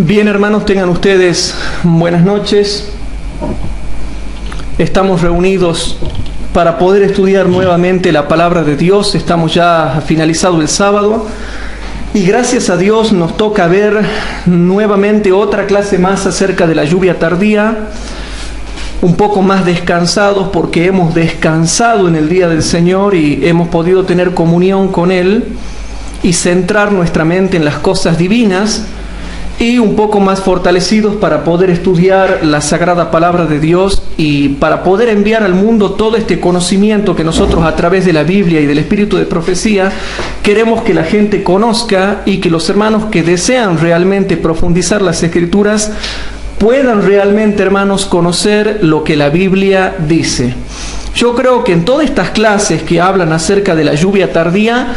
Bien, hermanos, tengan ustedes buenas noches. Estamos reunidos para poder estudiar nuevamente la palabra de Dios. Estamos ya finalizado el sábado y gracias a Dios nos toca ver nuevamente otra clase más acerca de la lluvia tardía. Un poco más descansados porque hemos descansado en el día del Señor y hemos podido tener comunión con Él y centrar nuestra mente en las cosas divinas, y un poco más fortalecidos para poder estudiar la sagrada palabra de Dios y para poder enviar al mundo todo este conocimiento que nosotros a través de la Biblia y del espíritu de profecía queremos que la gente conozca, y que los hermanos que desean realmente profundizar las Escrituras puedan realmente, hermanos, conocer lo que la Biblia dice. Yo creo que en todas estas clases que hablan acerca de la lluvia tardía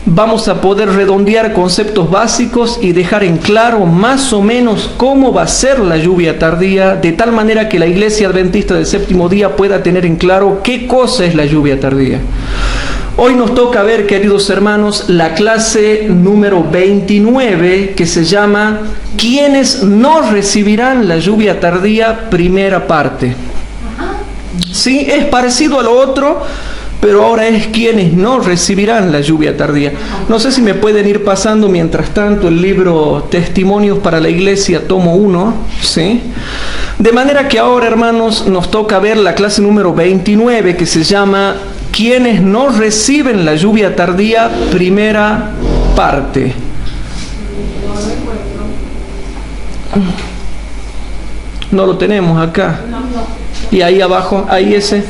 vamos a poder redondear conceptos básicos y dejar en claro más o menos cómo va a ser la lluvia tardía, de tal manera que la Iglesia Adventista del Séptimo Día pueda tener en claro qué cosa es la lluvia tardía. Hoy nos toca ver, queridos hermanos, la clase número 29, que se llama ¿Quiénes no recibirán la lluvia tardía? Primera parte. Sí, es parecido a lo otro, pero ahora es quienes no recibirán la lluvia tardía. No sé si me pueden ir pasando mientras tanto el libro Testimonios para la Iglesia, tomo 1, ¿sí? De manera que ahora, hermanos, nos toca ver la clase número 29, que se llama ¿Quienes no reciben la lluvia tardía? Primera parte. No lo tenemos acá. Y ahí abajo, ahí ese.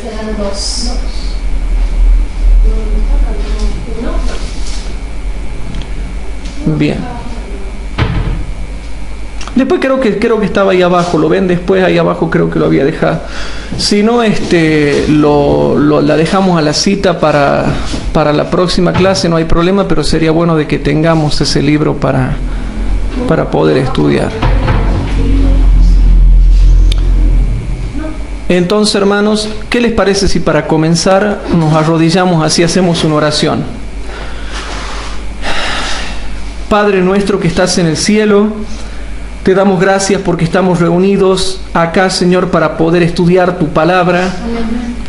Bien. Después creo que estaba ahí abajo, lo ven después, ahí abajo creo que lo había dejado. Si no, la dejamos a la cita para la próxima clase, no hay problema, pero sería bueno de que tengamos ese libro para poder estudiar. Entonces, hermanos, ¿qué les parece si para comenzar nos arrodillamos así, hacemos una oración? Padre nuestro que estás en el cielo, te damos gracias porque estamos reunidos acá, Señor, para poder estudiar tu palabra.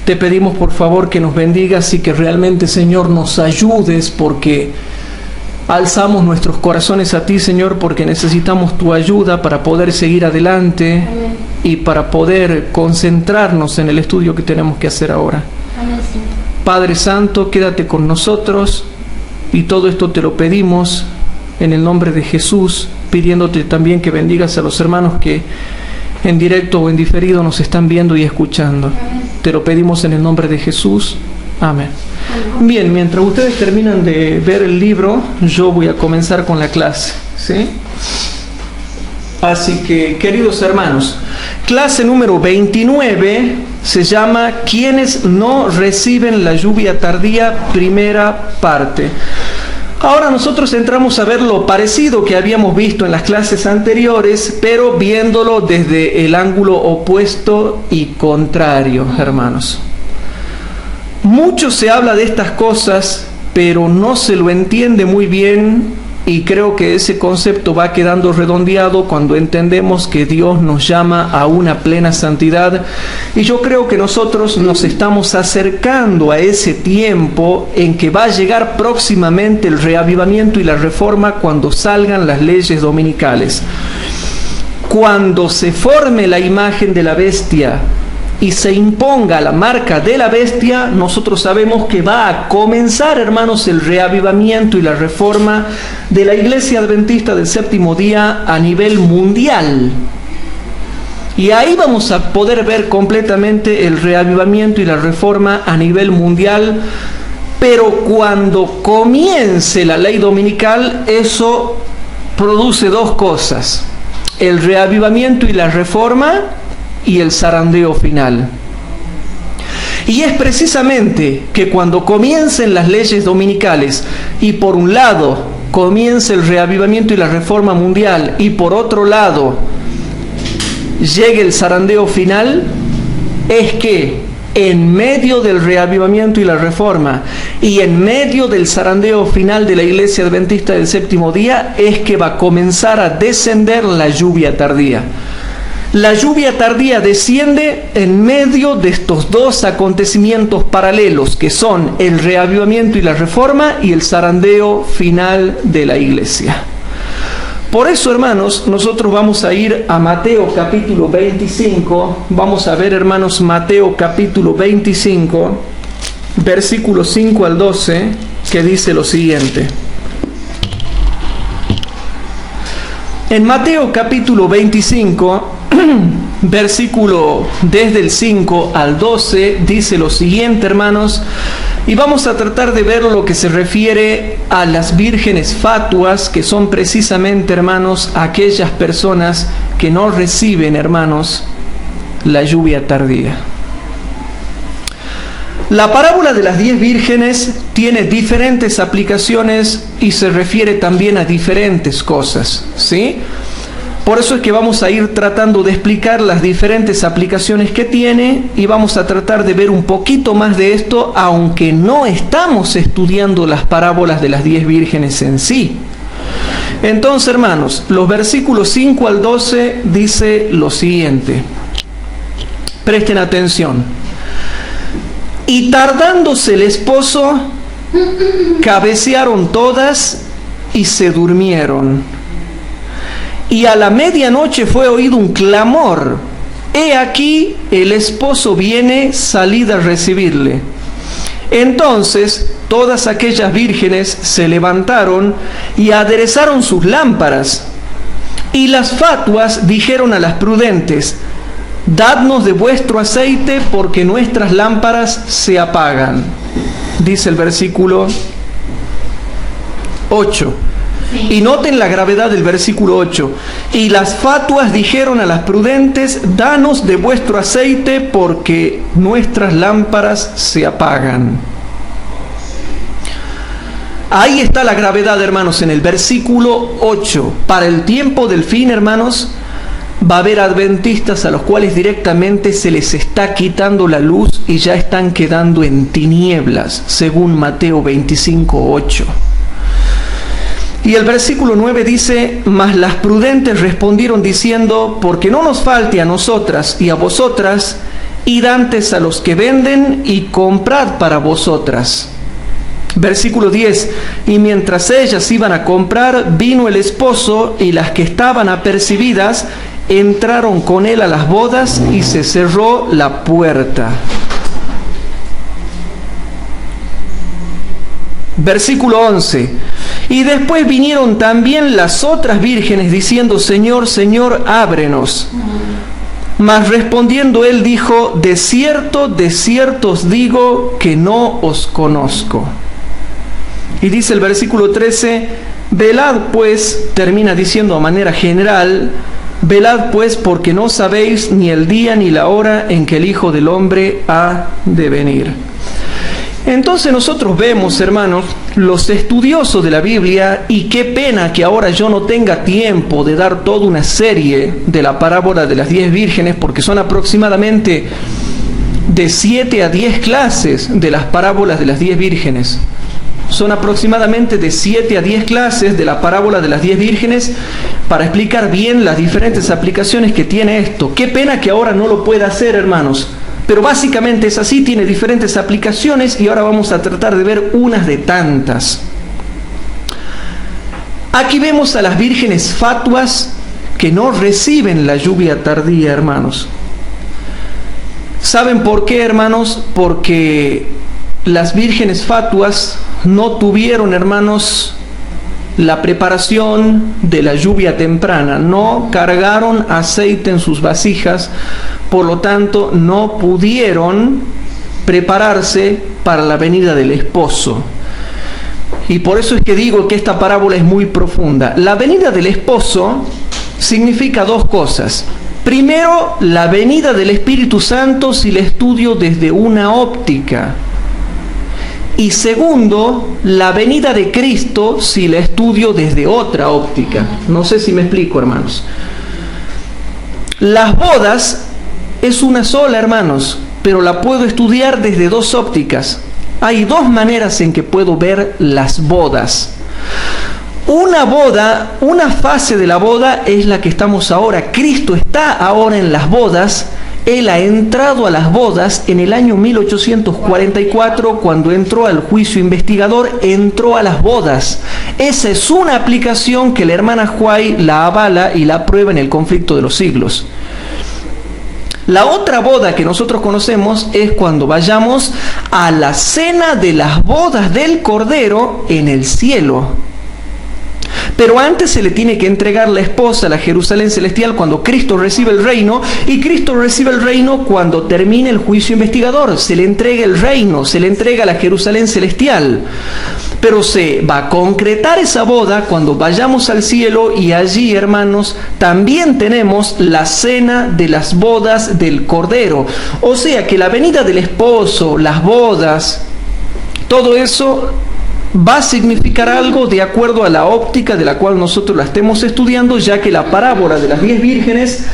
Te pedimos, por favor, que nos bendigas y que realmente, Señor, nos ayudes, porque alzamos nuestros corazones a ti, Señor, porque necesitamos tu ayuda para poder seguir adelante y para poder concentrarnos en el estudio que tenemos que hacer ahora. Padre Santo, quédate con nosotros, y todo esto te lo pedimos en el nombre de Jesús, pidiéndote también que bendigas a los hermanos que en directo o en diferido nos están viendo y escuchando. Te lo pedimos en el nombre de Jesús. Amén. Bien, mientras ustedes terminan de ver el libro, yo voy a comenzar con la clase, ¿sí? Así que, queridos hermanos, clase número 29 se llama ¿Quiénes no reciben la lluvia tardía? Primera parte. Ahora nosotros entramos a ver lo parecido que habíamos visto en las clases anteriores, pero viéndolo desde el ángulo opuesto y contrario, hermanos. Mucho se habla de estas cosas, pero no se lo entiende muy bien, y creo que ese concepto va quedando redondeado cuando entendemos que Dios nos llama a una plena santidad. Y yo creo que nosotros nos estamos acercando a ese tiempo en que va a llegar próximamente el reavivamiento y la reforma cuando salgan las leyes dominicales. Cuando se forme la imagen de la bestia y se imponga la marca de la bestia, nosotros sabemos que va a comenzar, hermanos, el reavivamiento y la reforma de la Iglesia Adventista del Séptimo Día a nivel mundial. Y ahí vamos a poder ver completamente el reavivamiento y la reforma a nivel mundial. Pero cuando comience la ley dominical, eso produce dos cosas: el reavivamiento y la reforma, y el zarandeo final. Y es precisamente que cuando comiencen las leyes dominicales y por un lado comience el reavivamiento y la reforma mundial y por otro lado llegue el zarandeo final, es que en medio del reavivamiento y la reforma, y en medio del zarandeo final de la Iglesia Adventista del Séptimo Día, es que va a comenzar a descender la lluvia tardía. La lluvia tardía desciende en medio de estos dos acontecimientos paralelos, que son el reavivamiento y la reforma y el zarandeo final de la Iglesia. Por eso, hermanos, nosotros vamos a ir a Mateo capítulo 25. Vamos a ver, hermanos, Mateo capítulo 25, versículos 5 al 12, que dice lo siguiente. En Mateo capítulo 25, versículo desde el 5 al 12, dice lo siguiente, hermanos, y vamos a tratar de ver lo que se refiere a las vírgenes fatuas, que son precisamente, hermanos, aquellas personas que no reciben, hermanos, la lluvia tardía. La parábola de las 10 vírgenes tiene diferentes aplicaciones y se refiere también a diferentes cosas, ¿sí? Por eso es que vamos a ir tratando de explicar las diferentes aplicaciones que tiene y vamos a tratar de ver un poquito más de esto, aunque no estamos estudiando las parábolas de las 10 vírgenes en sí. Entonces, hermanos, los versículos 5 al 12 dice lo siguiente. Presten atención. Y tardándose el esposo, cabecearon todas y se durmieron. Y a la medianoche fue oído un clamor. He aquí, el esposo viene, salid a recibirle. Entonces todas aquellas vírgenes se levantaron y aderezaron sus lámparas. Y las fatuas dijeron a las prudentes: dadnos de vuestro aceite, porque nuestras lámparas se apagan. Dice el versículo 8. Y noten la gravedad del versículo 8. Y las fatuas dijeron a las prudentes: danos de vuestro aceite, porque nuestras lámparas se apagan. Ahí está la gravedad, hermanos, en el versículo 8. Para el tiempo del fin, hermanos, va a haber adventistas a los cuales directamente se les está quitando la luz y ya están quedando en tinieblas, según Mateo 25, 8. Y el versículo 9 dice: mas las prudentes respondieron diciendo: porque no nos falte a nosotras y a vosotras, id antes a los que venden y comprad para vosotras. Versículo 10: y mientras ellas iban a comprar, vino el esposo, y las que estaban apercibidas entraron con él a las bodas, y se cerró la puerta. Versículo 11: y después vinieron también las otras vírgenes diciendo: Señor, Señor, ábrenos. Mas respondiendo él dijo: de cierto os digo que no os conozco. Y dice el versículo 13: velad pues, termina diciendo a manera general, velad pues, porque no sabéis ni el día ni la hora en que el Hijo del Hombre ha de venir. Entonces nosotros vemos, hermanos, los estudiosos de la Biblia, y qué pena que ahora yo no tenga tiempo de dar toda una serie de la parábola de las 10 vírgenes, porque son aproximadamente de 7 a 10 clases de las parábolas de las 10 vírgenes. Son aproximadamente de 7 a 10 clases de la parábola de las 10 vírgenes para explicar bien las diferentes aplicaciones que tiene esto. Qué pena que ahora no lo pueda hacer, hermanos. Pero básicamente es así, tiene diferentes aplicaciones y ahora vamos a tratar de ver unas de tantas. Aquí vemos a las vírgenes fatuas que no reciben la lluvia tardía, hermanos. ¿Saben por qué, hermanos? Porque las vírgenes fatuas no tuvieron, hermanos, la preparación de la lluvia temprana, no cargaron aceite en sus vasijas, por lo tanto no pudieron prepararse para la venida del esposo. Y por eso es que digo que esta parábola es muy profunda. La venida del esposo significa dos cosas. Primero, la venida del Espíritu Santo si la estudio desde una óptica. Y segundo, la venida de Cristo si la estudio desde otra óptica. No sé si me explico, hermanos. Las bodas es una sola, hermanos. pero la puedo estudiar desde dos ópticas. Hay dos maneras en que puedo ver las bodas. Una boda, una fase de la boda es la que estamos ahora. Cristo está ahora en las bodas. Él ha entrado a las bodas en el año 1844, cuando entró al juicio investigador, entró a las bodas. Esa es una aplicación que la hermana White la avala y la aprueba en el conflicto de los siglos. La otra boda que nosotros conocemos es cuando vayamos a la cena de las bodas del Cordero en el cielo. Pero antes se le tiene que entregar la esposa a la Jerusalén celestial cuando Cristo recibe el reino, y Cristo recibe el reino cuando termine el juicio investigador. Se le entrega el reino, se le entrega la Jerusalén celestial. Pero se va a concretar esa boda cuando vayamos al cielo, y allí, hermanos, también tenemos la cena de las bodas del Cordero. O sea que la venida del esposo, las bodas, todo eso va a significar algo de acuerdo a la óptica de la cual nosotros la estemos estudiando, ya que la parábola de las 10 vírgenes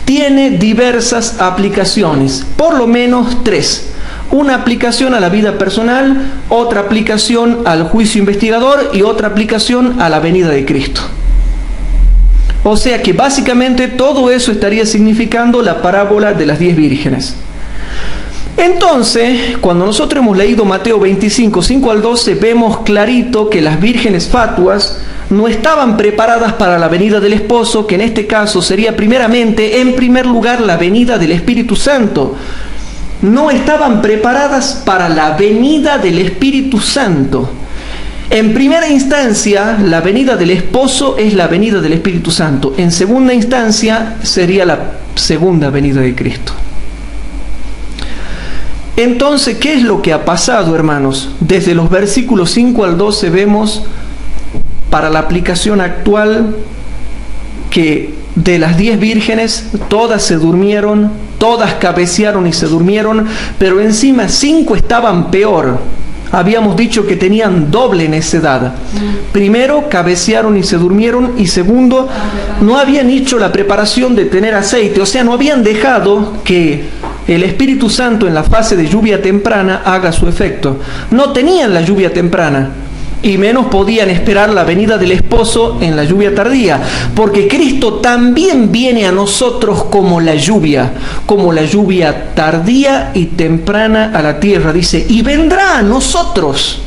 tiene diversas aplicaciones, por lo menos 3. Una aplicación a la vida personal, otra aplicación al juicio investigador y otra aplicación a la venida de Cristo. O sea que básicamente todo eso estaría significando la parábola de las 10 vírgenes. Entonces, cuando nosotros hemos leído Mateo 25, 5 al 12, vemos clarito que las vírgenes fatuas no estaban preparadas para la venida del esposo, que en este caso sería primeramente, en primer lugar, la venida del Espíritu Santo. No estaban preparadas para la venida del Espíritu Santo. En primera instancia, la venida del esposo es la venida del Espíritu Santo. En segunda instancia, sería la segunda venida de Cristo. Entonces, ¿qué es lo que ha pasado, hermanos? Desde los versículos 5 al 12 vemos, para la aplicación actual, que de las 10 vírgenes, todas se durmieron, todas cabecearon y se durmieron, pero encima 5 estaban peor. Habíamos dicho que tenían doble necedad. Primero, cabecearon y se durmieron, y segundo, no habían hecho la preparación de tener aceite, o sea, no habían dejado que el Espíritu Santo en la fase de lluvia temprana haga su efecto. No tenían la lluvia temprana, y menos podían esperar la venida del esposo en la lluvia tardía, porque Cristo también viene a nosotros como la lluvia tardía y temprana a la tierra. Dice, y vendrá a nosotros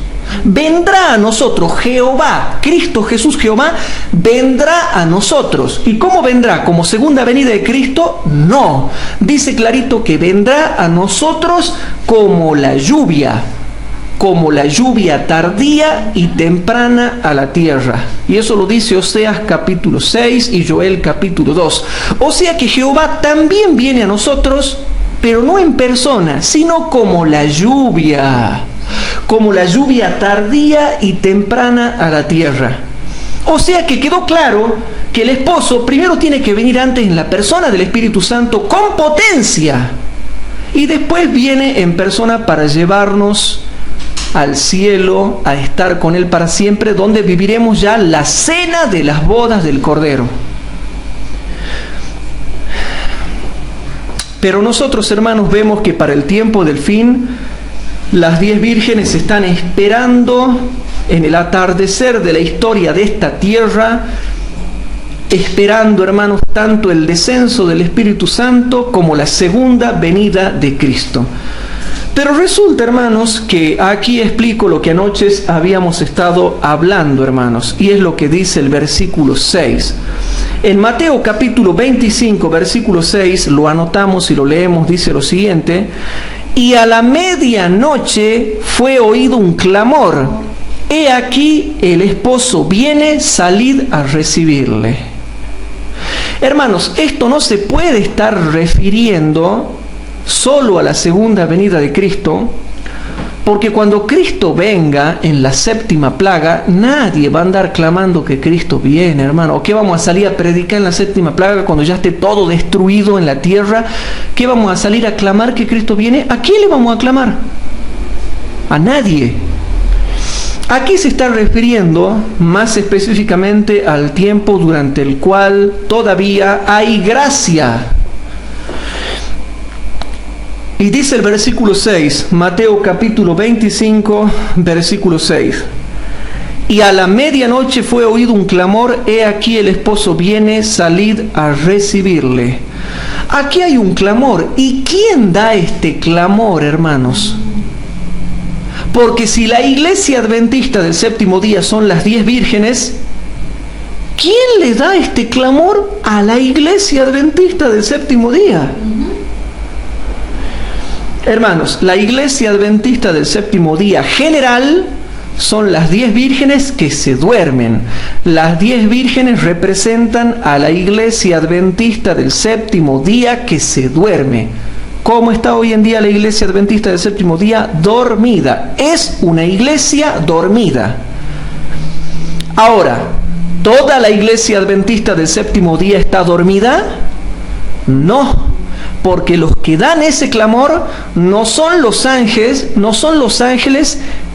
Jehová, Cristo Jesús Jehová, vendrá a nosotros. ¿Y cómo vendrá? ¿Como segunda venida de Cristo? No. Dice clarito que vendrá a nosotros como la lluvia tardía y temprana a la tierra. Y eso lo dice Oseas capítulo 6 y Joel capítulo 2. O sea que Jehová también viene a nosotros, pero no en persona, sino como la lluvia tardía y temprana a la tierra. O sea que quedó claro que el esposo primero tiene que venir antes en la persona del Espíritu Santo con potencia, y después viene en persona para llevarnos al cielo, a estar con Él para siempre, donde viviremos ya la cena de las bodas del Cordero. Pero nosotros, hermanos, vemos que para el tiempo del fin, las 10 vírgenes están esperando en el atardecer de la historia de esta tierra, esperando, hermanos, tanto el descenso del Espíritu Santo como la segunda venida de Cristo. Pero resulta, hermanos, que aquí explico lo que anoche habíamos estado hablando, hermanos, y es lo que dice el versículo 6. En Mateo capítulo 25, versículo 6, lo anotamos y lo leemos, dice lo siguiente: y a la medianoche fue oído un clamor, he aquí el esposo viene, salid a recibirle. Hermanos, esto no se puede estar refiriendo solo a la segunda venida de Cristo, porque cuando Cristo venga en la séptima plaga, nadie va a andar clamando que Cristo viene, hermano. ¿O qué vamos a salir a predicar en la séptima plaga cuando ya esté todo destruido en la tierra? ¿Qué vamos a salir a clamar que Cristo viene? ¿A quién le vamos a clamar? A nadie. Aquí se está refiriendo más específicamente al tiempo durante el cual todavía hay gracia. Y dice el versículo 6, Mateo capítulo 25, versículo 6. Y a la medianoche fue oído un clamor, he aquí el esposo viene, salid a recibirle. Aquí hay un clamor. ¿Y quién da este clamor, hermanos? Porque si la iglesia adventista del séptimo día son las 10 vírgenes, ¿quién le da este clamor a la iglesia adventista del séptimo día? Hermanos, la iglesia adventista del séptimo día general son las 10 vírgenes que se duermen. Las 10 vírgenes representan a la iglesia adventista del séptimo día que se duerme. ¿Cómo está hoy en día la iglesia adventista del séptimo día? Dormida. Es una iglesia dormida. Ahora, ¿toda la iglesia adventista del séptimo día está dormida? No. Porque los que dan ese clamor no son los ángeles,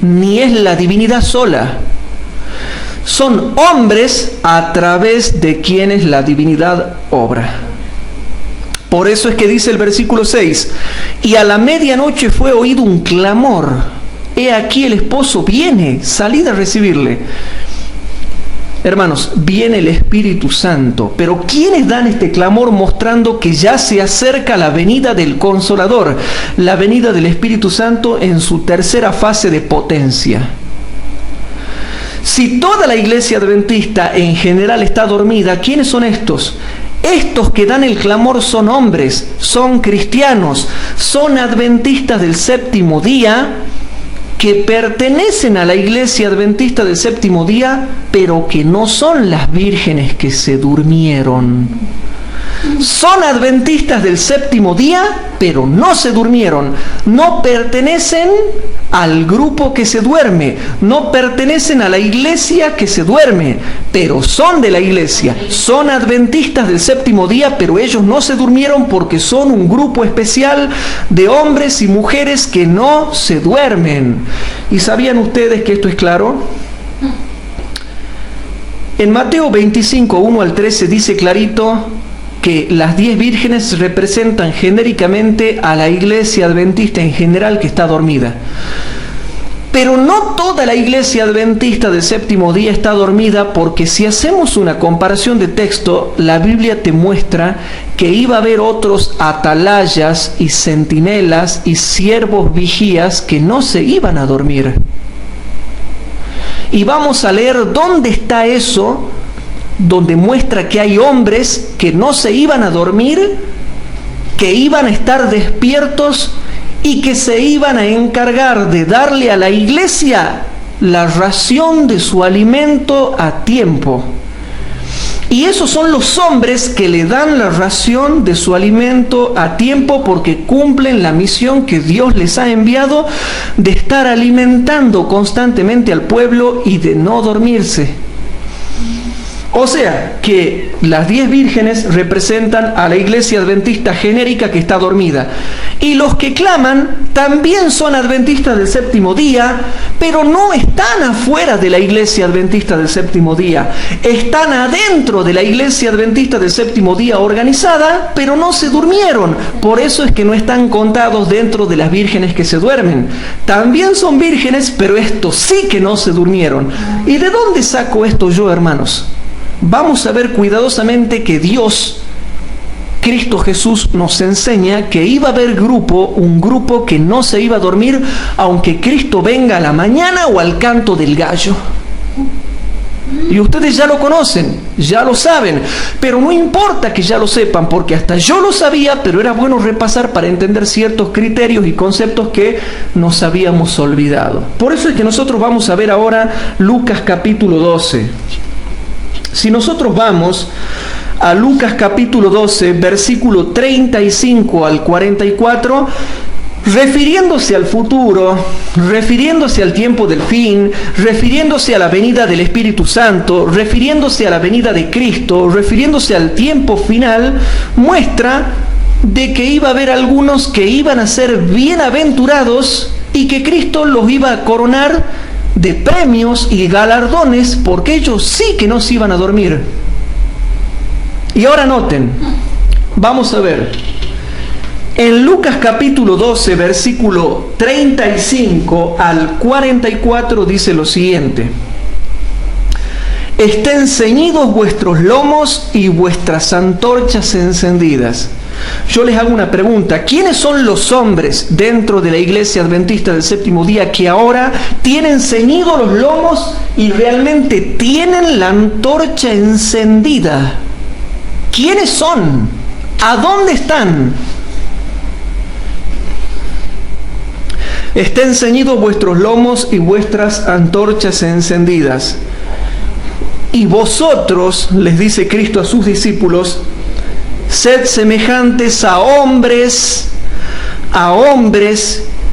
ni es la divinidad sola. Son hombres a través de quienes la divinidad obra. Por eso es que dice el versículo 6, y a la medianoche fue oído un clamor, he aquí el esposo viene, salid a recibirle. Hermanos, viene el Espíritu Santo, pero ¿quiénes dan este clamor mostrando que ya se acerca la venida del Consolador, la venida del Espíritu Santo en su tercera fase de potencia? Si toda la iglesia adventista en general está dormida, ¿quiénes son estos? Estos que dan el clamor son hombres, son cristianos, son adventistas del séptimo día, que pertenecen a la iglesia adventista del séptimo día, pero que no son las vírgenes que se durmieron. Son adventistas del séptimo día, pero no se durmieron. No pertenecen al grupo que se duerme. No pertenecen a la iglesia que se duerme, pero son de la iglesia. Son adventistas del séptimo día, pero ellos no se durmieron porque son un grupo especial de hombres y mujeres que no se duermen. ¿Y sabían ustedes que esto es claro? En Mateo 25, 1 al 13 dice clarito que las 10 vírgenes representan genéricamente a la iglesia adventista en general que está dormida. Pero no toda la iglesia adventista del séptimo día está dormida, porque si hacemos una comparación de texto, la Biblia te muestra que iba a haber otros atalayas y centinelas y siervos vigías que no se iban a dormir. Y vamos a leer dónde está eso, donde muestra que hay hombres que no se iban a dormir, que iban a estar despiertos y que se iban a encargar de darle a la iglesia la ración de su alimento a tiempo. Y esos son los hombres que le dan la ración de su alimento a tiempo, porque cumplen la misión que Dios les ha enviado de estar alimentando constantemente al pueblo y de no dormirse. O sea, que las 10 vírgenes representan a la iglesia adventista genérica que está dormida. Y los que claman también son adventistas del séptimo día, pero no están afuera de la iglesia adventista del séptimo día. Están adentro de la iglesia adventista del séptimo día organizada, pero no se durmieron. Por eso es que no están contados dentro de las vírgenes que se duermen. También son vírgenes, pero estos sí que no se durmieron. ¿Y de dónde saco esto yo, hermanos? Vamos a ver cuidadosamente que Dios, Cristo Jesús, nos enseña que iba a haber un grupo que no se iba a dormir, aunque Cristo venga a la mañana o al canto del gallo. Y ustedes ya lo conocen, ya lo saben, pero no importa que ya lo sepan, porque hasta yo lo sabía, pero era bueno repasar para entender ciertos criterios y conceptos que nos habíamos olvidado. Por eso es que nosotros vamos a ver ahora Lucas capítulo 12. Si nosotros vamos a Lucas capítulo 12, versículo 35 al 44, refiriéndose al futuro, refiriéndose al tiempo del fin, refiriéndose a la venida del Espíritu Santo, refiriéndose a la venida de Cristo, refiriéndose al tiempo final, muestra de que iba a haber algunos que iban a ser bienaventurados y que Cristo los iba a coronar de premios y galardones, porque ellos sí que no se iban a dormir. Y ahora noten, vamos a ver, En Lucas capítulo 12, versículo 35 al 44 dice lo siguiente: estén ceñidos vuestros lomos y vuestras antorchas encendidas. Yo les hago una pregunta: ¿quiénes son los hombres dentro de la iglesia adventista del séptimo día que ahora tienen ceñidos los lomos y realmente tienen la antorcha encendida? ¿Quiénes son? ¿A dónde están? Estén ceñidos vuestros lomos y vuestras antorchas encendidas. Y vosotros, les dice Cristo a sus discípulos, sed semejantes a hombres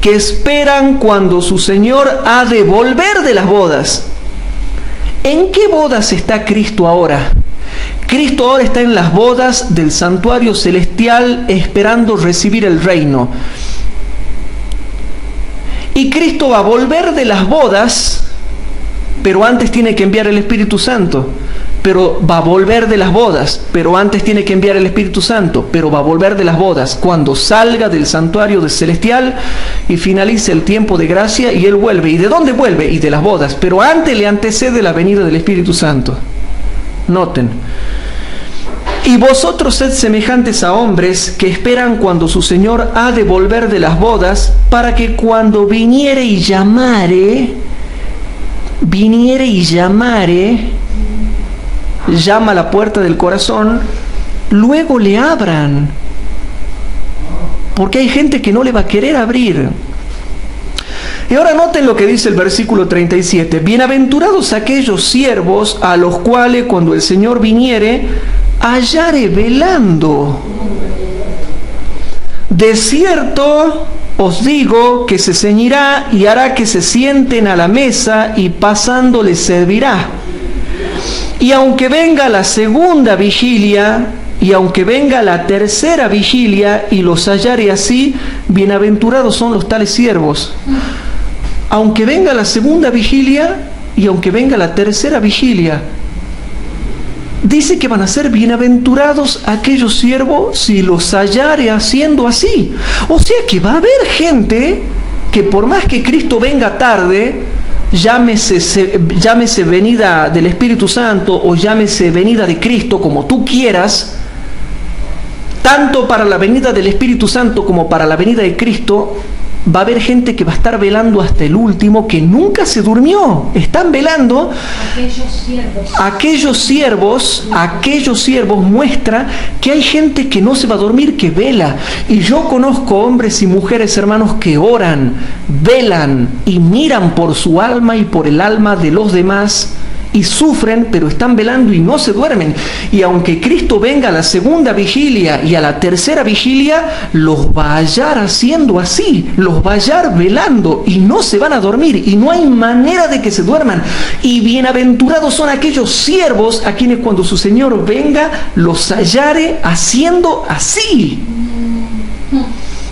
que esperan cuando su Señor ha de volver de las bodas. ¿En qué bodas está Cristo ahora? Cristo ahora está en las bodas del santuario celestial, esperando recibir el reino. Y Cristo va a volver de las bodas, pero antes tiene que enviar el Espíritu Santo. Pero va a volver de las bodas, pero antes tiene que enviar el Espíritu Santo. Pero va a volver de las bodas cuando salga del santuario celestial y finalice el tiempo de gracia, y Él vuelve. ¿Y de dónde vuelve? Y de las bodas. Pero antes le antecede la venida del Espíritu Santo. Noten. Y vosotros sed semejantes a hombres que esperan cuando su Señor ha de volver de las bodas, para que cuando viniere y llamare, llama a la puerta del corazón, luego le abran. Porque hay gente que no le va a querer abrir. Y ahora noten lo que dice el versículo 37. Bienaventurados aquellos siervos a los cuales cuando el Señor viniere, hallare velando. De cierto os digo que se ceñirá y hará que se sienten a la mesa, y pasando les servirá. Y aunque venga la segunda vigilia, y aunque venga la tercera vigilia, y los hallare así, bienaventurados son los tales siervos. Aunque venga la segunda vigilia, y aunque venga la tercera vigilia, dice que van a ser bienaventurados aquellos siervos si los hallare haciendo así. O sea que va a haber gente que, por más que Cristo venga tarde, llámese venida del Espíritu Santo o llámese venida de Cristo, como tú quieras, tanto para la venida del Espíritu Santo como para la venida de Cristo, va a haber gente que va a estar velando hasta el último, que nunca se durmió. Están velando. Aquellos siervos muestra que hay gente que no se va a dormir, que vela. Y yo conozco hombres y mujeres, hermanos, que oran, velan y miran por su alma y por el alma de los demás, y sufren, pero están velando y no se duermen. Y aunque Cristo venga a la segunda vigilia y a la tercera vigilia, los va a hallar haciendo así, los va a hallar velando, y no se van a dormir, y no hay manera de que se duerman. Y bienaventurados son aquellos siervos a quienes cuando su Señor venga, los hallare haciendo así.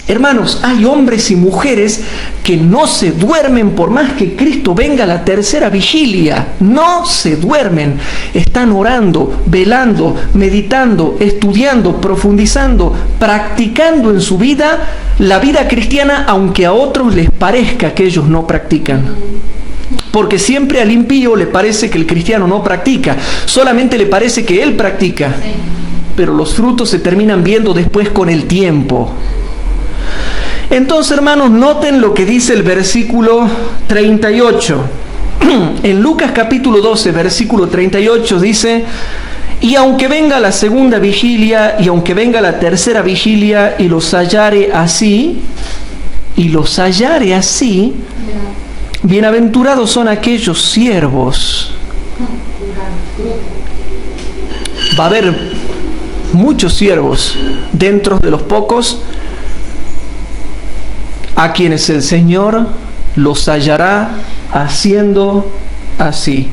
Hermanos, hay hombres y mujeres que no se duermen por más que Cristo venga a la tercera vigilia. No se duermen. Están orando, velando, meditando, estudiando, profundizando, practicando en su vida la vida cristiana, aunque a otros les parezca que ellos no practican. Porque siempre al impío le parece que el cristiano no practica, solamente le parece que él practica. Pero los frutos se terminan viendo después con el tiempo. Entonces, hermanos, noten lo que dice el versículo 38. En Lucas capítulo 12, versículo 38 dice: y aunque venga la segunda vigilia, y aunque venga la tercera vigilia, y los hallare así, bienaventurados son aquellos siervos. Va a haber muchos siervos dentro de los pocos a quienes el Señor los hallará haciendo así.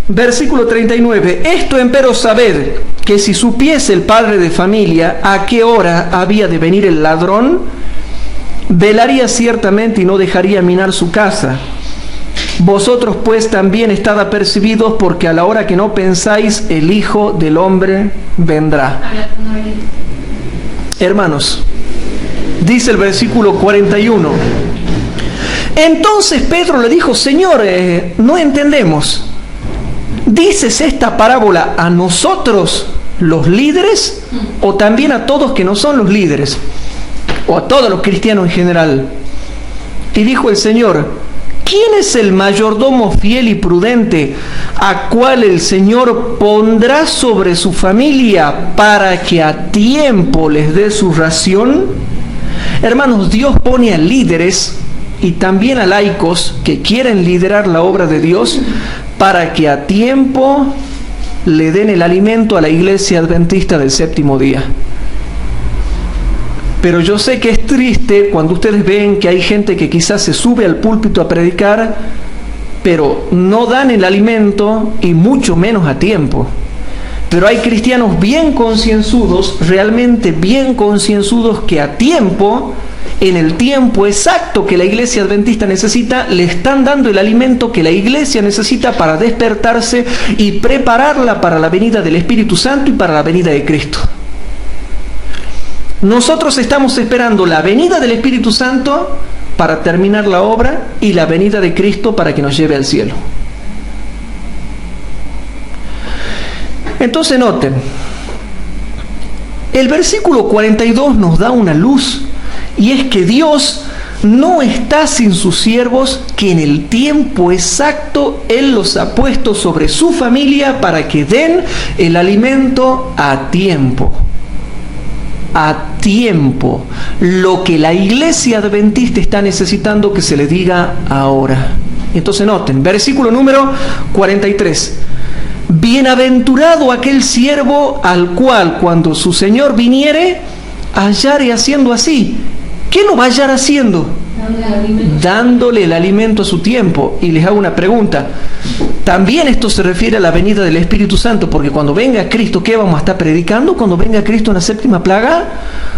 Versículo 39. Esto empero sabed, que si supiese el padre de familia a qué hora había de venir el ladrón, velaría ciertamente y no dejaría minar su casa. Vosotros pues también estad apercibidos, porque a la hora que no pensáis, el Hijo del Hombre vendrá. Hermanos, Dice el versículo 41. Entonces Pedro le dijo: Señor, no entendemos. ¿Dices esta parábola a nosotros, los líderes, o también a todos que no son los líderes, o a todos los cristianos en general? Y dijo el Señor: ¿quién es el mayordomo fiel y prudente, a cual el Señor pondrá sobre su familia para que a tiempo les dé su ración? Hermanos, Dios pone a líderes y también a laicos que quieren liderar la obra de Dios para que a tiempo le den el alimento a la iglesia adventista del séptimo día. Pero yo sé que es triste cuando ustedes ven que hay gente que quizás se sube al púlpito a predicar, pero no dan el alimento y mucho menos a tiempo. Pero hay cristianos bien concienzudos, realmente bien concienzudos, que a tiempo, en el tiempo exacto que la iglesia adventista necesita, le están dando el alimento que la iglesia necesita para despertarse y prepararla para la venida del Espíritu Santo y para la venida de Cristo. Nosotros estamos esperando la venida del Espíritu Santo para terminar la obra y la venida de Cristo para que nos lleve al cielo. Entonces noten, el versículo 42 nos da una luz, y es que Dios no está sin sus siervos, que en el tiempo exacto Él los ha puesto sobre su familia para que den el alimento a tiempo. A tiempo. Lo que la iglesia adventista está necesitando que se le diga ahora. Entonces noten, versículo número 43. Bienaventurado aquel siervo al cual cuando su Señor viniere hallare haciendo así. ¿Qué lo va a hallar haciendo? Dándole el alimento a su tiempo. Y les hago una pregunta. También esto se refiere a la venida del Espíritu Santo, porque cuando venga Cristo, ¿qué vamos a estar predicando? Cuando venga Cristo en la séptima plaga,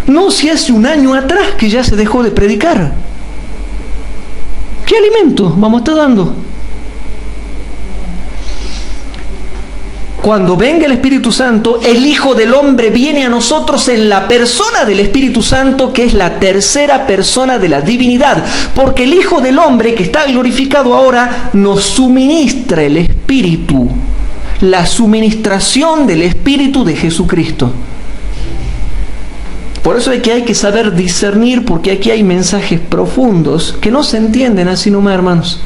no, si hace un año atrás que ya se dejó de predicar. ¿Qué alimento vamos a estar dando? Cuando venga el Espíritu Santo, el Hijo del Hombre viene a nosotros en la persona del Espíritu Santo, que es la tercera persona de la divinidad. Porque el Hijo del Hombre, que está glorificado ahora, nos suministra el Espíritu. La suministración del Espíritu de Jesucristo. Por eso es que hay que saber discernir, porque aquí hay mensajes profundos que no se entienden así nomás, hermanos.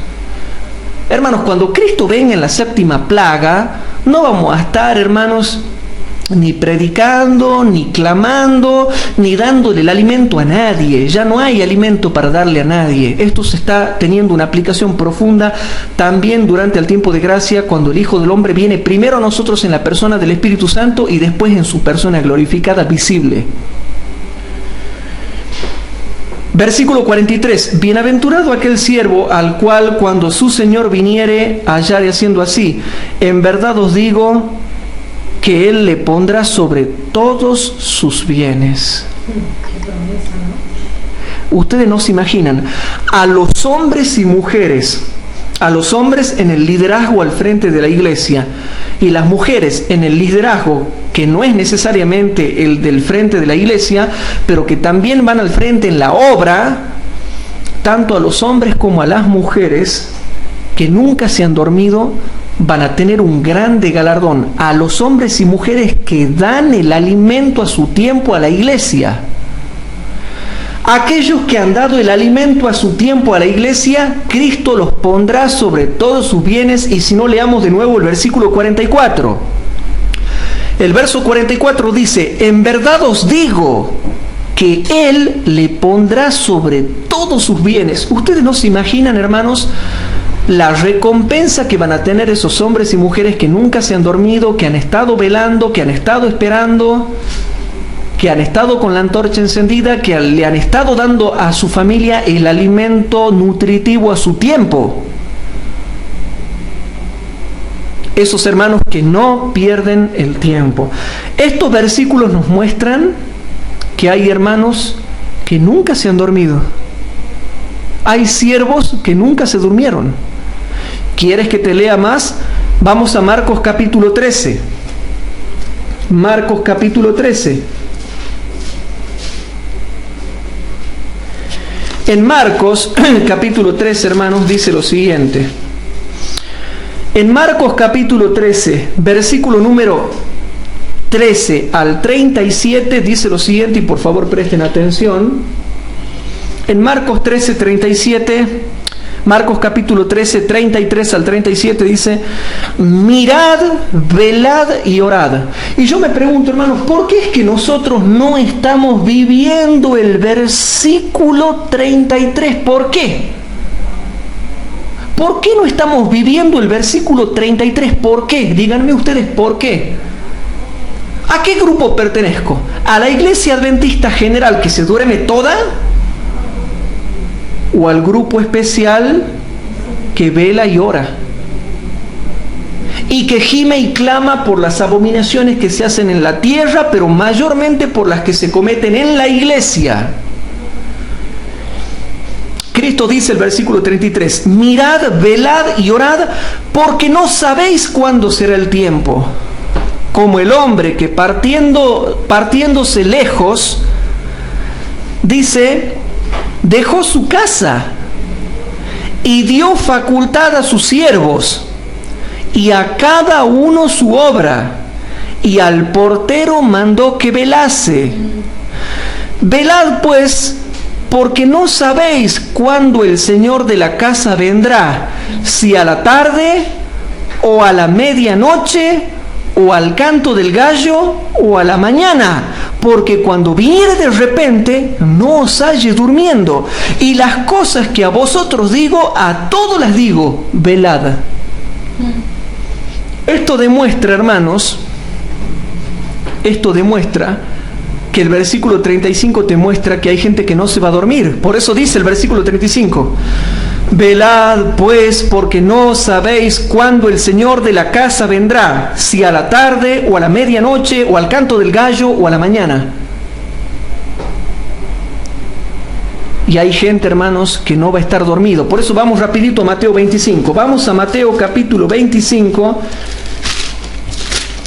Hermanos, cuando Cristo venga en la séptima plaga, no vamos a estar, hermanos, ni predicando, ni clamando, ni dándole el alimento a nadie. Ya no hay alimento para darle a nadie. Esto se está teniendo una aplicación profunda también durante el tiempo de gracia, cuando el Hijo del Hombre viene primero a nosotros en la persona del Espíritu Santo y después en su persona glorificada, visible. Versículo 43. Bienaventurado aquel siervo al cual cuando su Señor viniere hallare haciendo así. En verdad os digo que Él le pondrá sobre todos sus bienes. Ustedes no se imaginan, a los hombres y mujeres, a los hombres en el liderazgo al frente de la iglesia y las mujeres en el liderazgo que no es necesariamente el del frente de la iglesia, pero que también van al frente en la obra, tanto a los hombres como a las mujeres que nunca se han dormido, van a tener un grande galardón. A los hombres y mujeres que dan el alimento a su tiempo a la iglesia. Aquellos que han dado el alimento a su tiempo a la iglesia, Cristo los pondrá sobre todos sus bienes. Y si no, leamos de nuevo el versículo 44. El verso 44 dice: en verdad os digo que Él le pondrá sobre todos sus bienes. Ustedes no se imaginan, hermanos, la recompensa que van a tener esos hombres y mujeres que nunca se han dormido, que han estado velando, que han estado esperando, que han estado con la antorcha encendida, que le han estado dando a su familia el alimento nutritivo a su tiempo. Esos hermanos que no pierden el tiempo. Estos versículos nos muestran que hay hermanos que nunca se han dormido. Hay siervos que nunca se durmieron. ¿Quieres que te lea más? Vamos a Marcos capítulo 13. Marcos capítulo 13. En Marcos, capítulo 13, hermanos, dice lo siguiente. En Marcos capítulo 13, versículo número 13 al 37, dice lo siguiente, y por favor presten atención. En Marcos 13, 37, Marcos capítulo 13, 33 al 37 dice: mirad, velad y orad. Y yo me pregunto, hermanos, ¿por qué es que nosotros no estamos viviendo el versículo 33? ¿Por qué? ¿Por qué no estamos viviendo el versículo 33? ¿Por qué? Díganme ustedes, ¿por qué? ¿A qué grupo pertenezco? ¿A la Iglesia Adventista General que se duerme toda? ¿O al grupo especial que vela y ora? Y que gime y clama por las abominaciones que se hacen en la tierra, pero mayormente por las que se cometen en la iglesia. Cristo dice el versículo 33, mirad, velad y orad, porque no sabéis cuándo será el tiempo. Como el hombre que partiéndose lejos, dice, dejó su casa y dio facultad a sus siervos, y a cada uno su obra, y al portero mandó que velase. Velad pues, porque no sabéis cuándo el Señor de la casa vendrá, si a la tarde, o a la medianoche, o al canto del gallo, o a la mañana, porque cuando viniere de repente, no os halle durmiendo. Y las cosas que a vosotros digo, a todos las digo, velad. Esto demuestra, hermanos, esto demuestra que el versículo 35 te muestra que hay gente que no se va a dormir. Por eso dice el versículo 35, velad pues, porque no sabéis cuándo el Señor de la casa vendrá, si a la tarde, o a la medianoche, o al canto del gallo, o a la mañana. Y hay gente, hermanos, que no va a estar dormido. Por eso vamos rapidito a Mateo 25. Vamos a Mateo capítulo 25.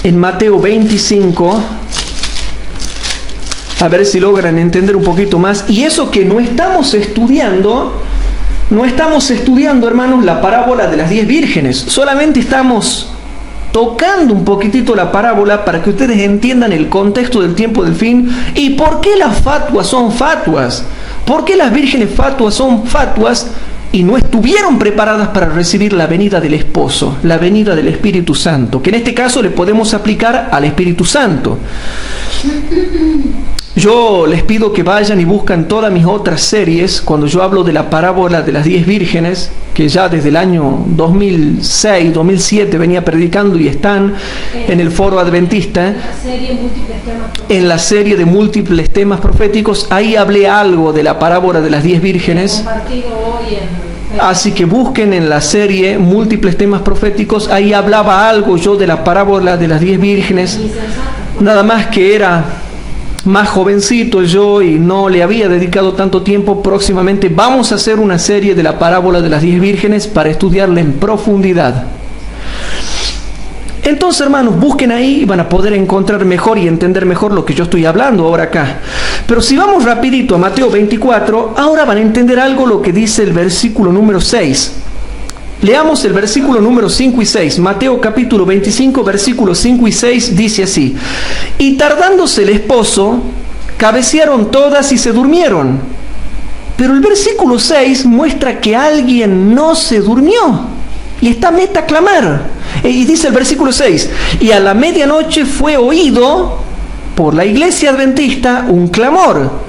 En Mateo 25, a ver si logran entender un poquito más. Y eso que no estamos estudiando, hermanos, la parábola de las 10 vírgenes. Solamente estamos tocando un poquitito la parábola para que ustedes entiendan el contexto del tiempo del fin y por qué las fatuas son fatuas. ¿Por qué las vírgenes fatuas son fatuas y no estuvieron preparadas para recibir la venida del esposo, la venida del Espíritu Santo? Que en este caso le podemos aplicar al Espíritu Santo. Yo les pido que vayan y buscan todas mis otras series, cuando yo hablo de la parábola de las 10 vírgenes, que ya desde el año 2006, 2007 venía predicando y están en el Foro Adventista, en la serie de múltiples temas proféticos, ahí hablé algo de la parábola de las 10 vírgenes. Así que busquen en la serie múltiples temas proféticos, ahí hablaba algo yo de la parábola de las 10 vírgenes, nada más que era más jovencito yo y no le había dedicado tanto tiempo. Próximamente vamos a hacer una serie de la parábola de las 10 vírgenes para estudiarla en profundidad. Entonces, hermanos, busquen ahí y van a poder encontrar mejor y entender mejor lo que yo estoy hablando ahora acá. Pero si vamos rapidito a Mateo 24, ahora van a entender algo lo que dice el versículo número 6. Leamos el versículo número 5 y 6. Mateo capítulo 25, versículos 5 y 6 dice así: y tardándose el esposo, cabecearon todas y se durmieron. Pero el versículo 6 muestra que alguien no se durmió y está meta a clamar. Y dice el versículo 6: y a la medianoche fue oído por la iglesia adventista un clamor.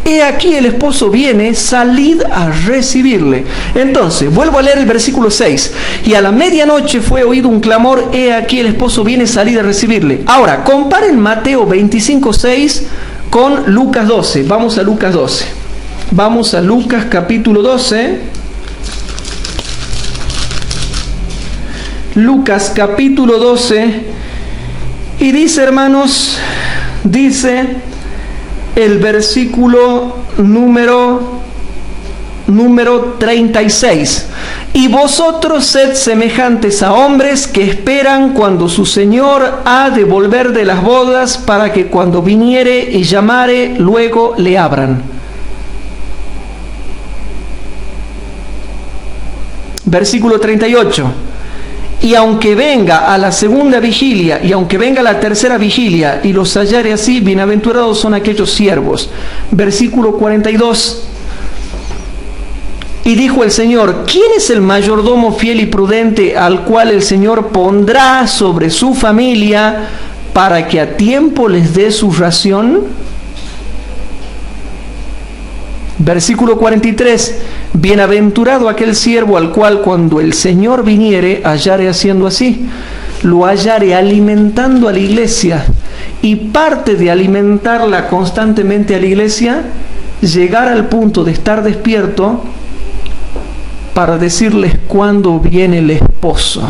He aquí el esposo viene, salid a recibirle. Entonces, vuelvo a leer el versículo 6. Y a la medianoche fue oído un clamor, he aquí el esposo viene, salid a recibirle. Ahora, comparen Mateo 25:6 con Lucas 12. Vamos a Lucas 12. Vamos a Lucas capítulo 12. Lucas capítulo 12. Y dice, hermanos, dice el versículo número 36. Y vosotros sed semejantes a hombres que esperan cuando su Señor ha de volver de las bodas, para que cuando viniere y llamare, luego le abran. Versículo 38. Y aunque venga a la segunda vigilia, y aunque venga a la tercera vigilia, y los hallare así, bienaventurados son aquellos siervos. Versículo 42. Y dijo el Señor: ¿quién es el mayordomo fiel y prudente al cual el Señor pondrá sobre su familia para que a tiempo les dé su ración? Versículo 43. Bienaventurado aquel siervo al cual cuando el Señor viniere hallare haciendo así, lo hallare alimentando a la iglesia. Y parte de alimentarla constantemente a la iglesia, llegar al punto de estar despierto para decirles cuándo viene el esposo.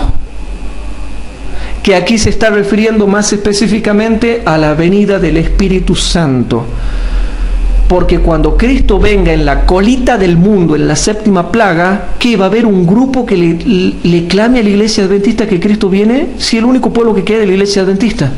Que aquí se está refiriendo más específicamente a la venida del Espíritu Santo. Porque cuando Cristo venga en la colita del mundo, en la séptima plaga, ¿qué? ¿Va a haber un grupo que le clame a la iglesia adventista que Cristo viene? Si el único pueblo que queda es la iglesia adventista.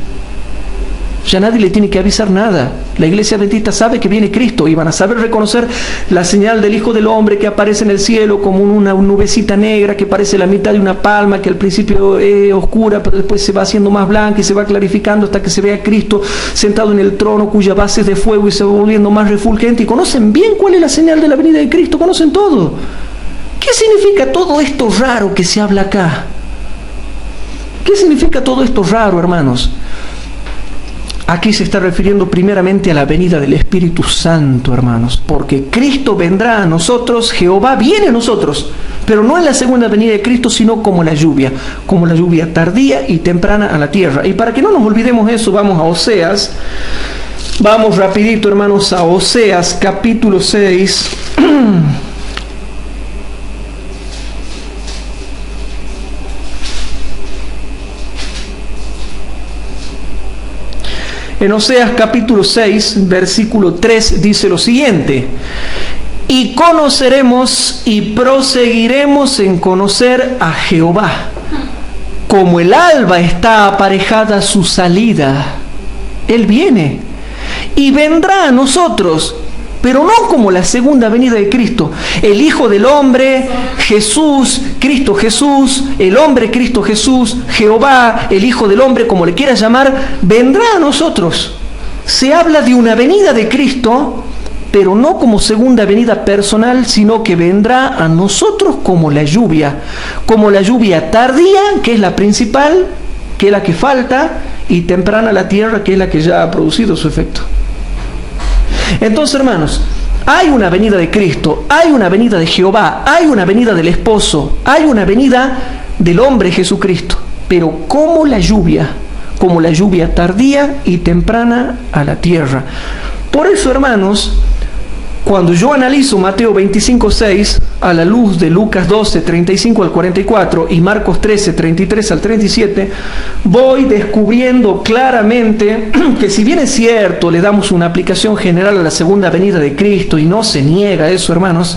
Ya nadie le tiene que avisar nada. La iglesia adventista sabe que viene Cristo y van a saber reconocer la señal del Hijo del Hombre que aparece en el cielo como una nubecita negra que parece la mitad de una palma, que al principio es oscura, pero después se va haciendo más blanca y se va clarificando hasta que se vea a Cristo sentado en el trono cuya base es de fuego y se va volviendo más refulgente. Y conocen bien cuál es la señal de la venida de Cristo, conocen todo. ¿Qué significa todo esto raro que se habla acá? ¿Qué significa todo esto raro, hermanos? Aquí se está refiriendo primeramente a la venida del Espíritu Santo, hermanos, porque Cristo vendrá a nosotros, Jehová viene a nosotros, pero no en la segunda venida de Cristo, sino como la lluvia tardía y temprana a la tierra. Y para que no nos olvidemos eso, vamos a Oseas, vamos rapidito, hermanos, a Oseas capítulo 6. En Oseas capítulo 6, versículo 3 dice lo siguiente: y conoceremos y proseguiremos en conocer a Jehová, como el alba está aparejada su salida. Él viene y vendrá a nosotros, pero no como la segunda venida de Cristo. El Hijo del Hombre, Jesús, Cristo Jesús, el hombre Cristo Jesús, Jehová, el Hijo del Hombre, como le quieras llamar, vendrá a nosotros. Se habla de una venida de Cristo, pero no como segunda venida personal, sino que vendrá a nosotros como la lluvia tardía, que es la principal, que es la que falta, y temprana la tierra, que es la que ya ha producido su efecto. Entonces, hermanos, hay una venida de Cristo, hay una venida de Jehová, hay una venida del esposo, hay una venida del hombre Jesucristo, pero como la lluvia tardía y temprana a la tierra. Por eso, hermanos, cuando yo analizo Mateo 25:6 a la luz de Lucas 12, 35 al 44 y Marcos 13, 33 al 37, voy descubriendo claramente que si bien es cierto, le damos una aplicación general a la segunda venida de Cristo y no se niega eso, hermanos,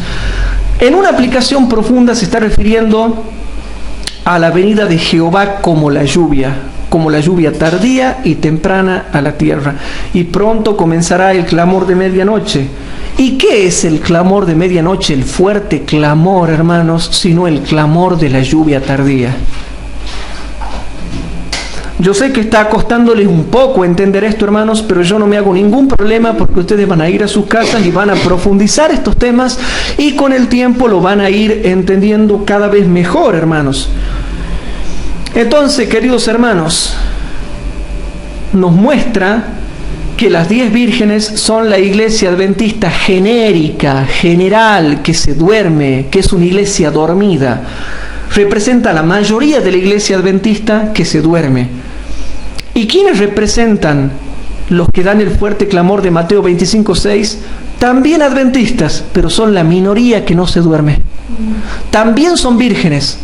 en una aplicación profunda se está refiriendo a la venida de Jehová como la lluvia tardía y temprana a la tierra. Y pronto comenzará el clamor de medianoche. ¿Y qué es el clamor de medianoche? El fuerte clamor, hermanos, sino el clamor de la lluvia tardía. Yo sé que está costándoles un poco entender esto, hermanos, pero yo no me hago ningún problema porque ustedes van a ir a sus casas y van a profundizar estos temas y con el tiempo lo van a ir entendiendo cada vez mejor, hermanos. Entonces, queridos hermanos, nos muestra que las 10 vírgenes son la iglesia adventista genérica, general, que se duerme, que es una iglesia dormida. Representa a la mayoría de la iglesia adventista que se duerme. ¿Y quiénes representan los que dan el fuerte clamor de Mateo 25:6? También adventistas, pero son la minoría que no se duerme. También son vírgenes,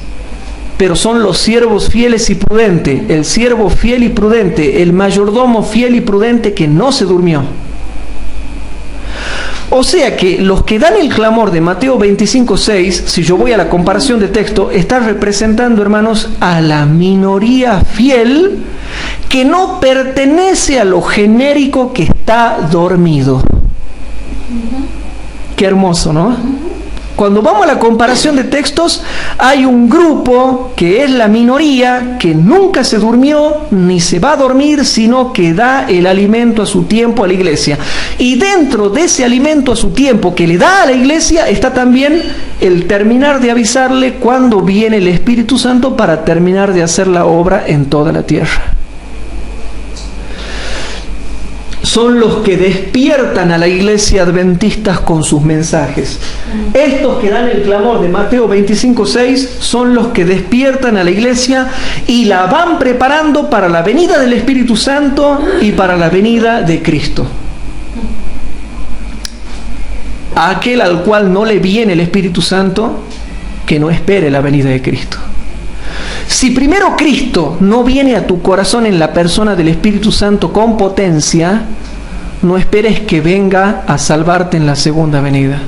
pero son los siervos fieles y prudentes, el siervo fiel y prudente, el mayordomo fiel y prudente que no se durmió. O sea que los que dan el clamor de Mateo 25:6, si yo voy a la comparación de texto, está representando, hermanos, a la minoría fiel que no pertenece a lo genérico que está dormido. Qué hermoso, ¿no? Cuando vamos a la comparación de textos, hay un grupo que es la minoría, que nunca se durmió ni se va a dormir, sino que da el alimento a su tiempo a la iglesia. Y dentro de ese alimento a su tiempo que le da a la iglesia está también el terminar de avisarle cuando viene el Espíritu Santo para terminar de hacer la obra en toda la tierra. Son los que despiertan a la iglesia adventistas con sus mensajes. Estos que dan el clamor de Mateo 25:6 son los que despiertan a la iglesia y la van preparando para la venida del Espíritu Santo y para la venida de Cristo. A aquel al cual no le viene el Espíritu Santo, que no espere la venida de Cristo. Si primero Cristo no viene a tu corazón en la persona del Espíritu Santo con potencia, no esperes que venga a salvarte en la segunda venida.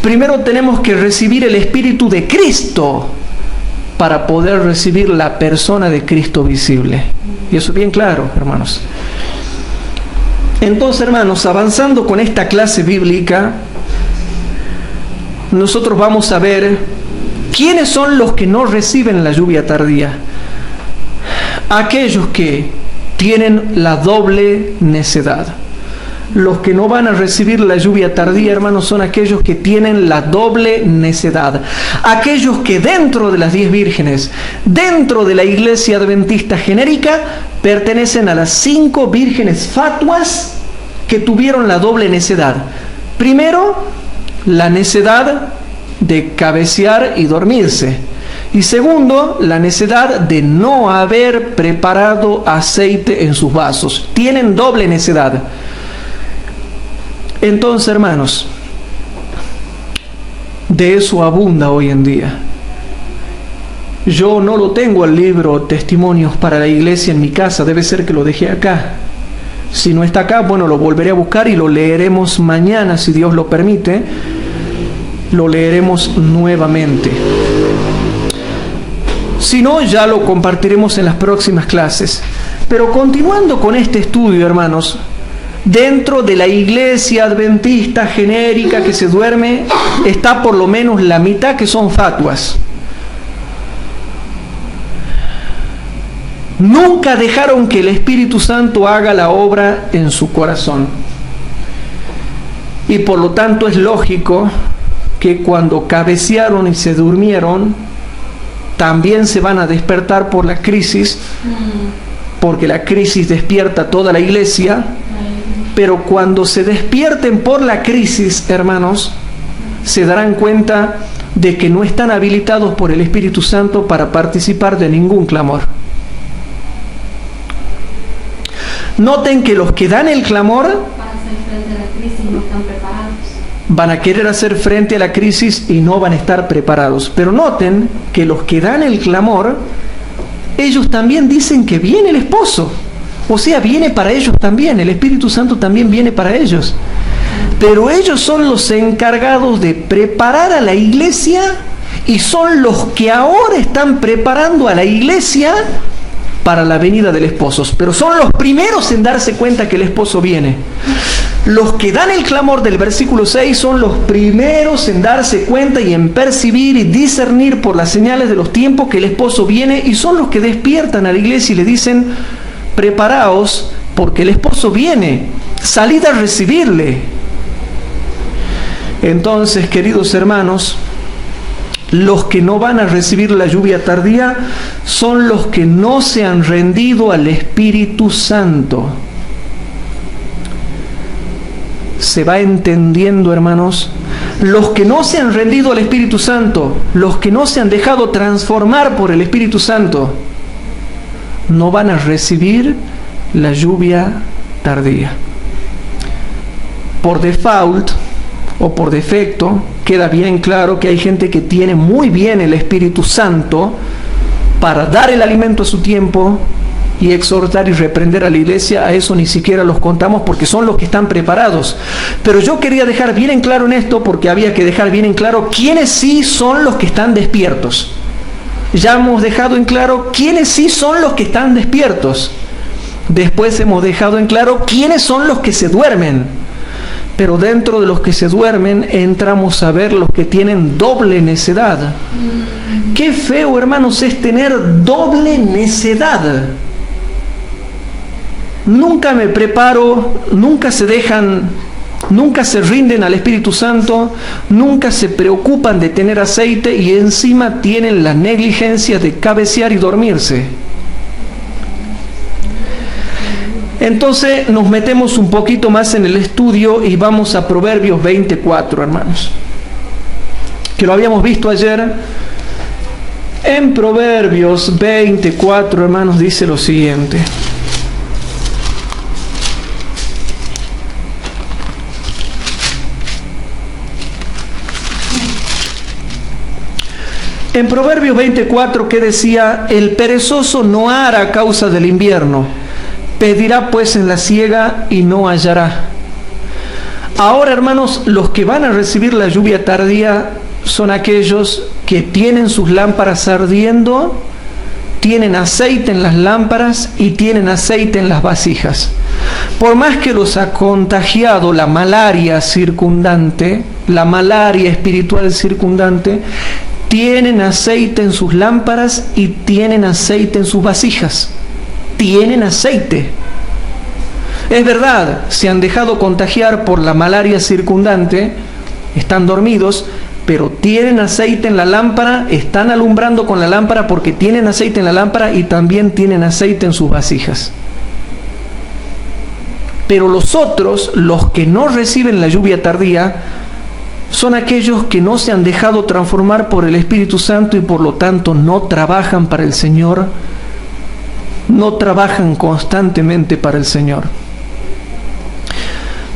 Primero tenemos que recibir el Espíritu de Cristo para poder recibir la persona de Cristo visible. Y eso es bien claro, hermanos. Entonces, hermanos, avanzando con esta clase bíblica, nosotros vamos a ver quiénes son los que no reciben la lluvia tardía. Aquellos que tienen la doble necedad. Los que no van a recibir la lluvia tardía, hermanos, son aquellos que tienen la doble necedad. Aquellos que dentro de las 10 vírgenes, dentro de la iglesia adventista genérica, pertenecen a las 5 vírgenes fatuas que tuvieron la doble necedad. Primero, la necedad de cabecear y dormirse. Y segundo, la necedad de no haber preparado aceite en sus vasos. Tienen doble necedad. Entonces, hermanos, de eso abunda hoy en día. Yo no lo tengo el libro Testimonios para la Iglesia en mi casa, debe ser que lo dejé acá. Si no está acá, bueno, lo volveré a buscar y lo leeremos mañana, si Dios lo permite. Lo leeremos nuevamente. Si no, ya lo compartiremos en las próximas clases. Pero continuando con este estudio, hermanos, dentro de la iglesia adventista genérica que se duerme, está por lo menos la mitad que son fatuas. Nunca dejaron que el Espíritu Santo haga la obra en su corazón. Y por lo tanto es lógico que cuando cabecearon y se durmieron, también se van a despertar por la crisis, porque la crisis despierta a toda la iglesia. Pero cuando se despierten por la crisis, hermanos, se darán cuenta de que no están habilitados por el Espíritu Santo para participar de ningún clamor. Noten que los que dan el clamor para hacer frente a la crisis no están preparados. Van a querer hacer frente a la crisis y no van a estar preparados. Pero noten que los que dan el clamor, ellos también dicen que viene el esposo. O sea, viene para ellos también, el Espíritu Santo también viene para ellos. Pero ellos son los encargados de preparar a la iglesia y son los que ahora están preparando a la iglesia para la venida del esposo. Pero son los primeros en darse cuenta que el esposo viene. Los que dan el clamor del versículo 6 son los primeros en darse cuenta y en percibir y discernir por las señales de los tiempos que el esposo viene, y son los que despiertan a la iglesia y le dicen: preparaos porque el esposo viene, salid a recibirle. Entonces, queridos hermanos, los que no van a recibir la lluvia tardía son los que no se han rendido al Espíritu Santo. ¿Se va entendiendo, hermanos? Los que no se han rendido al Espíritu Santo, los que no se han dejado transformar por el Espíritu Santo, no van a recibir la lluvia tardía. Por default o por defecto, queda bien claro que hay gente que tiene muy bien el Espíritu Santo para dar el alimento a su tiempo y exhortar y reprender a la iglesia. A eso ni siquiera los contamos porque son los que están preparados. Pero yo quería dejar bien en claro en esto, porque había que dejar bien en claro quiénes sí son los que están despiertos. Ya hemos dejado en claro quiénes sí son los que están despiertos. Después hemos dejado en claro quiénes son los que se duermen. Pero dentro de los que se duermen entramos a ver los que tienen doble necedad. Qué feo, hermanos, es tener doble necedad. Nunca me preparo, nunca se rinden al Espíritu Santo, nunca se preocupan de tener aceite y encima tienen la negligencia de cabecear y dormirse. Entonces nos metemos un poquito más en el estudio y vamos a Proverbios 24, hermanos, que lo habíamos visto ayer. En Proverbios 24, hermanos, dice lo siguiente. En Proverbios 24, que decía: el perezoso no hará a causa del invierno, pedirá pues en la siega y no hallará. Ahora, hermanos, los que van a recibir la lluvia tardía son aquellos que tienen sus lámparas ardiendo, tienen aceite en las lámparas y tienen aceite en las vasijas. Por más que los ha contagiado la malaria circundante, la malaria espiritual circundante, tienen aceite en sus lámparas y tienen aceite en sus vasijas. Tienen aceite. Es verdad, se han dejado contagiar por la malaria circundante, están dormidos, pero tienen aceite en la lámpara, están alumbrando con la lámpara porque tienen aceite en la lámpara y también tienen aceite en sus vasijas. Pero los otros, los que no reciben la lluvia tardía, son aquellos que no se han dejado transformar por el Espíritu Santo y por lo tanto no trabajan para el Señor, no trabajan constantemente para el Señor.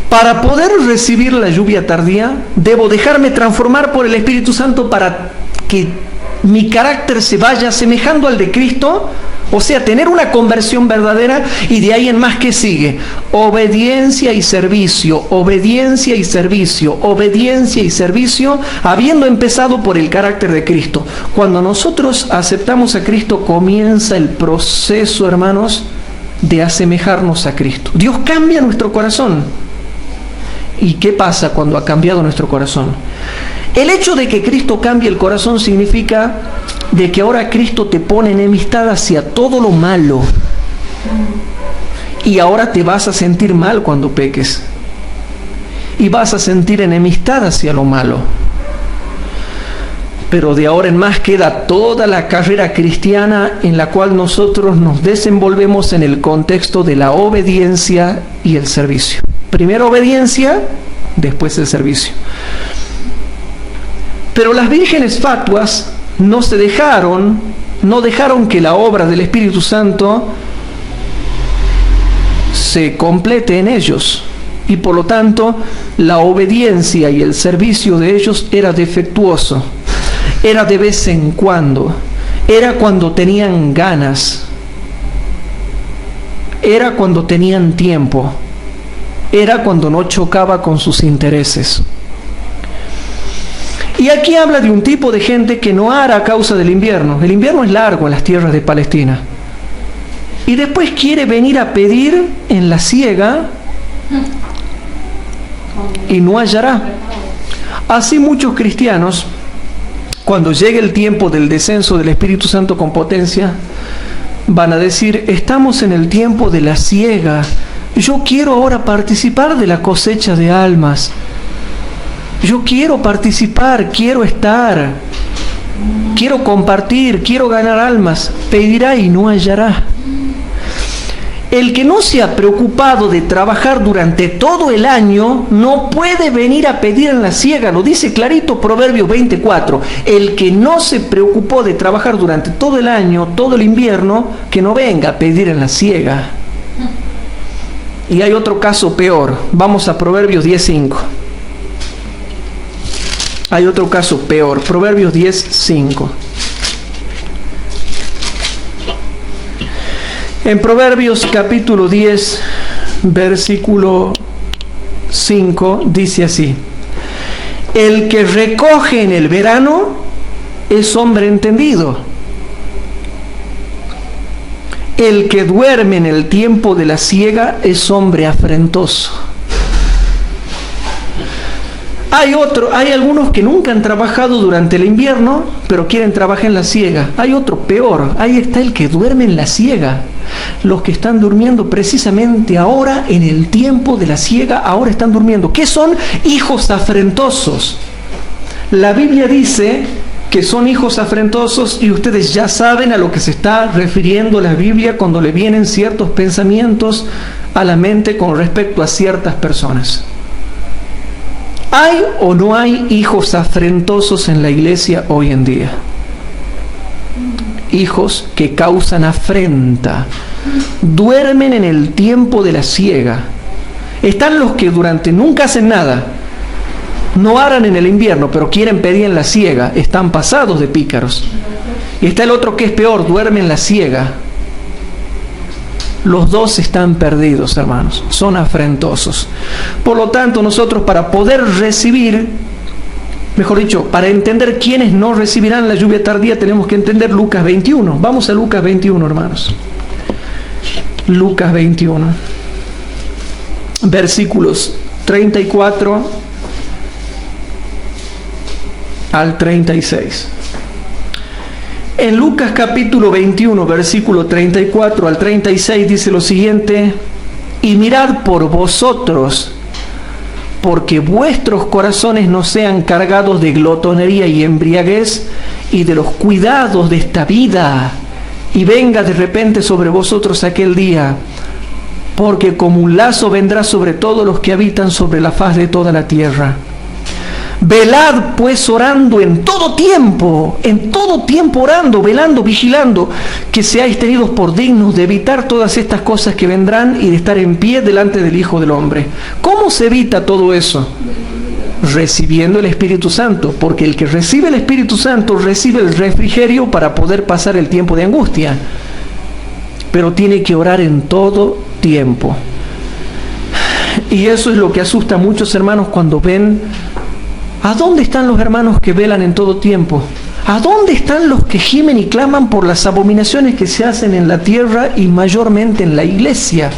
Para poder recibir la lluvia tardía, debo dejarme transformar por el Espíritu Santo para que mi carácter se vaya asemejando al de Cristo, o sea, tener una conversión verdadera, y de ahí en más, ¿qué sigue? Obediencia y servicio, obediencia y servicio, obediencia y servicio, habiendo empezado por el carácter de Cristo. Cuando nosotros aceptamos a Cristo, comienza el proceso, hermanos, de asemejarnos a Cristo. Dios cambia nuestro corazón. ¿Y qué pasa cuando ha cambiado nuestro corazón? El hecho de que Cristo cambie el corazón significa de que ahora Cristo te pone enemistad hacia todo lo malo. Y ahora te vas a sentir mal cuando peques. Y vas a sentir enemistad hacia lo malo. Pero de ahora en más queda toda la carrera cristiana en la cual nosotros nos desenvolvemos en el contexto de la obediencia y el servicio. Primero obediencia, después el servicio. Pero las vírgenes fatuas no dejaron que la obra del Espíritu Santo se complete en ellos. Y por lo tanto, la obediencia y el servicio de ellos era defectuoso. Era de vez en cuando. Era cuando tenían ganas. Era cuando tenían tiempo. Era cuando no chocaba con sus intereses. Y aquí habla de un tipo de gente que no hará a causa del invierno. El invierno es largo en las tierras de Palestina. Y después quiere venir a pedir en la siega y no hallará. Así muchos cristianos, cuando llegue el tiempo del descenso del Espíritu Santo con potencia, van a decir: estamos en el tiempo de la siega. Yo quiero ahora participar de la cosecha de almas. Yo quiero participar, quiero estar, quiero compartir, quiero ganar almas. Pedirá y no hallará. El que no se ha preocupado de trabajar durante todo el año no puede venir a pedir en la siega. Lo dice clarito Proverbios 24. El que no se preocupó de trabajar durante todo el año, todo el invierno, que no venga a pedir en la siega. Y hay otro caso peor. Vamos a Proverbios 10:5. Hay otro caso peor. Proverbios 10:5. En Proverbios capítulo 10, versículo 5, dice así: el que recoge en el verano es hombre entendido. El que duerme en el tiempo de la siega es hombre afrentoso. Hay algunos que nunca han trabajado durante el invierno, pero quieren trabajar en la siega. Hay otro peor, ahí está el que duerme en la siega. Los que están durmiendo precisamente ahora, en el tiempo de la siega, ahora están durmiendo. ¿Qué son? Hijos afrentosos. La Biblia dice que son hijos afrentosos y ustedes ya saben a lo que se está refiriendo la Biblia cuando le vienen ciertos pensamientos a la mente con respecto a ciertas personas. ¿Hay o no hay hijos afrentosos en la iglesia hoy en día? Hijos que causan afrenta, duermen en el tiempo de la siega. Están los que nunca hacen nada, no aran en el invierno, pero quieren pedir en la siega, están pasados de pícaros. Y está el otro que es peor, duerme en la siega. Los dos están perdidos, hermanos, son afrentosos. Por lo tanto, nosotros para poder recibir, mejor dicho, para entender quiénes no recibirán la lluvia tardía, tenemos que entender Lucas 21. Vamos a Lucas 21, hermanos. Lucas 21, versículos 34 al 36. En Lucas capítulo 21, versículo 34 al 36 dice lo siguiente: y mirad por vosotros, porque vuestros corazones no sean cargados de glotonería y embriaguez y de los cuidados de esta vida, y venga de repente sobre vosotros aquel día, porque como un lazo vendrá sobre todos los que habitan sobre la faz de toda la tierra. Velad pues orando en todo tiempo orando, velando, vigilando, que seáis tenidos por dignos de evitar todas estas cosas que vendrán y de estar en pie delante del Hijo del Hombre. ¿Cómo se evita todo eso? Recibiendo el Espíritu Santo, porque el que recibe el Espíritu Santo recibe el refrigerio para poder pasar el tiempo de angustia, pero tiene que orar en todo tiempo. Y eso es lo que asusta a muchos hermanos cuando ven: ¿a dónde están los hermanos que velan en todo tiempo? ¿A dónde están los que gimen y claman por las abominaciones que se hacen en la tierra y mayormente en la iglesia?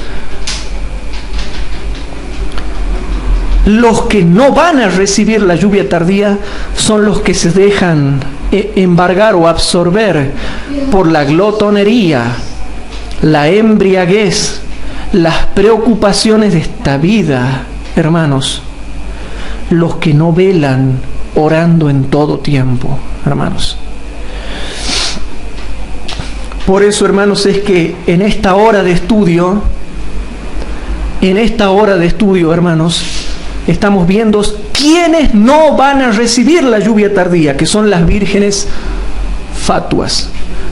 Los que no van a recibir la lluvia tardía son los que se dejan embargar o absorber por la glotonería, la embriaguez, las preocupaciones de esta vida, hermanos. Los que no velan orando en todo tiempo, hermanos. Por eso, hermanos, es que en esta hora de estudio, hermanos, estamos viendo quiénes no van a recibir la lluvia tardía, que son las vírgenes fatuas,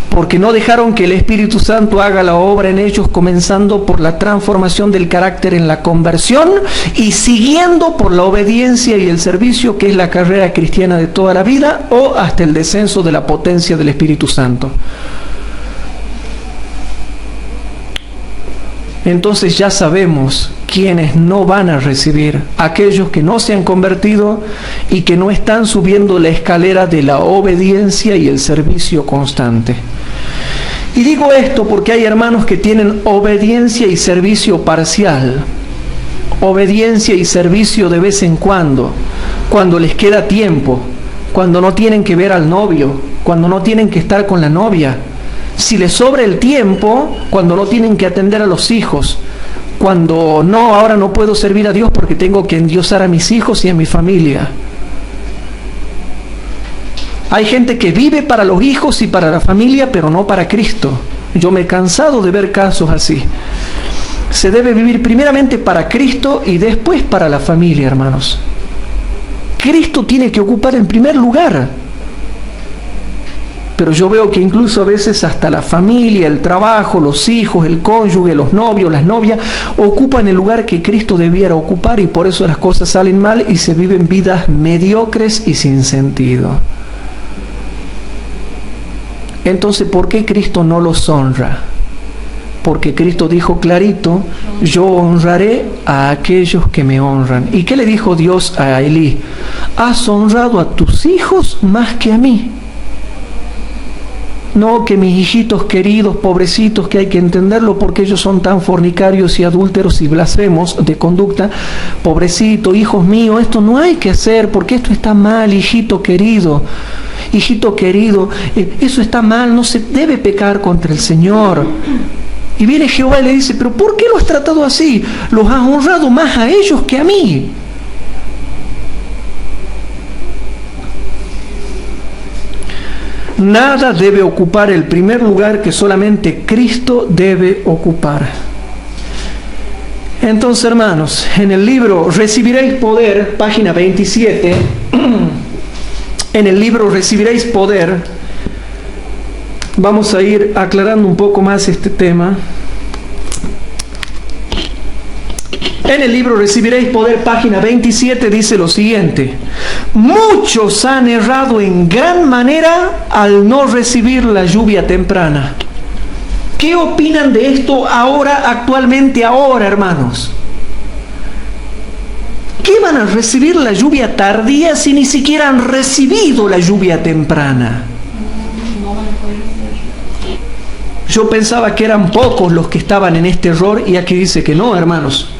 porque no dejaron que el Espíritu Santo haga la obra en ellos, comenzando por la transformación del carácter en la conversión y siguiendo por la obediencia y el servicio, que es la carrera cristiana de toda la vida, o hasta el descenso de la potencia del Espíritu Santo. Entonces ya sabemos quiénes no van a recibir: aquellos que no se han convertido y que no están subiendo la escalera de la obediencia y el servicio constante. Y digo esto porque hay hermanos que tienen obediencia y servicio parcial, obediencia y servicio de vez en cuando les queda tiempo, cuando no tienen que ver al novio, cuando no tienen que estar con la novia, si les sobra el tiempo, cuando no tienen que atender a los hijos, cuando no, ahora no puedo servir a Dios porque tengo que endiosar a mis hijos y a mi familia. Hay gente que vive para los hijos y para la familia, pero no para Cristo. Yo me he cansado de ver casos así. Se debe vivir primeramente para Cristo y después para la familia, hermanos. Cristo tiene que ocupar en primer lugar. Pero yo veo que incluso a veces hasta la familia, el trabajo, los hijos, el cónyuge, los novios, las novias, ocupan el lugar que Cristo debiera ocupar, y por eso las cosas salen mal y se viven vidas mediocres y sin sentido. Entonces, ¿por qué Cristo no los honra? Porque Cristo dijo clarito: yo honraré a aquellos que me honran. ¿Y qué le dijo Dios a Elí? Has honrado a tus hijos más que a mí. No, que mis hijitos queridos, pobrecitos, que hay que entenderlo porque ellos son tan fornicarios y adúlteros y blasfemos de conducta. Pobrecito, hijos míos, esto no hay que hacer porque esto está mal, hijito querido. Hijito querido, eso está mal, no se debe pecar contra el Señor. Y viene Jehová y le dice, pero ¿por qué lo has tratado así? Los has honrado más a ellos que a mí. Nada debe ocupar el primer lugar que solamente Cristo debe ocupar. Entonces, hermanos, en el libro Recibiréis Poder, página 27, en el libro Recibiréis Poder, vamos a ir aclarando un poco más este tema. En el libro Recibiréis Poder, página 27, dice lo siguiente: muchos han errado en gran manera al no recibir la lluvia temprana. ¿Qué opinan de esto ahora, actualmente ahora, hermanos? ¿Qué van a recibir la lluvia tardía si ni siquiera han recibido la lluvia temprana? Yo pensaba que eran pocos los que estaban en este error y aquí dice que no, hermanos.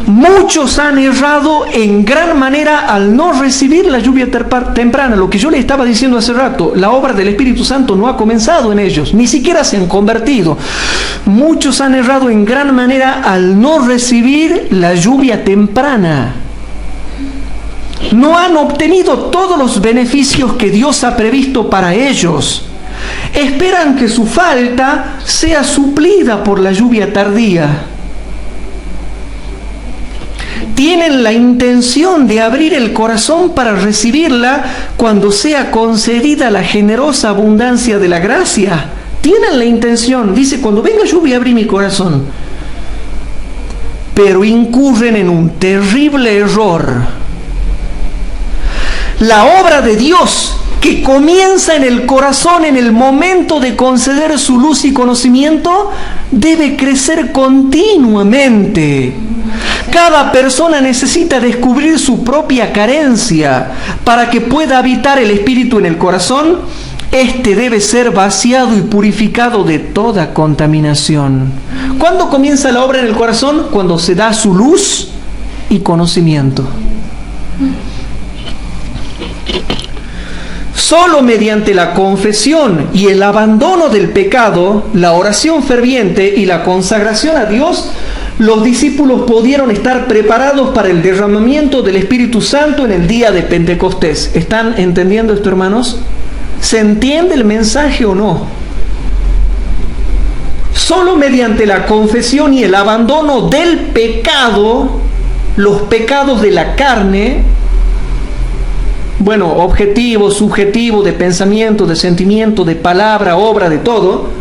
Muchos han errado en gran manera al no recibir la lluvia temprana. Lo que yo les estaba diciendo hace rato, la obra del Espíritu Santo no ha comenzado en ellos, ni siquiera se han convertido. Muchos han errado en gran manera al no recibir la lluvia temprana. No han obtenido todos los beneficios que Dios ha previsto para ellos. Esperan que su falta sea suplida por la lluvia tardía. Tienen la intención de abrir el corazón para recibirla cuando sea concedida la generosa abundancia de la gracia. Tienen la intención, dice, cuando venga lluvia abrí mi corazón. Pero incurren en un terrible error. La obra de Dios que comienza en el corazón en el momento de conceder su luz y conocimiento debe crecer continuamente. Cada persona necesita descubrir su propia carencia para que pueda habitar el Espíritu en el corazón. Este debe ser vaciado y purificado de toda contaminación. ¿Cuándo comienza la obra en el corazón? Cuando se da su luz y conocimiento. Solo mediante la confesión y el abandono del pecado, la oración ferviente y la consagración a Dios, los discípulos pudieron estar preparados para el derramamiento del Espíritu Santo en el día de Pentecostés. ¿Están entendiendo esto, hermanos? ¿Se entiende el mensaje o no? Solo mediante la confesión y el abandono del pecado, los pecados de la carne, bueno, objetivo, subjetivo, de pensamiento, de sentimiento, de palabra, obra, de todo.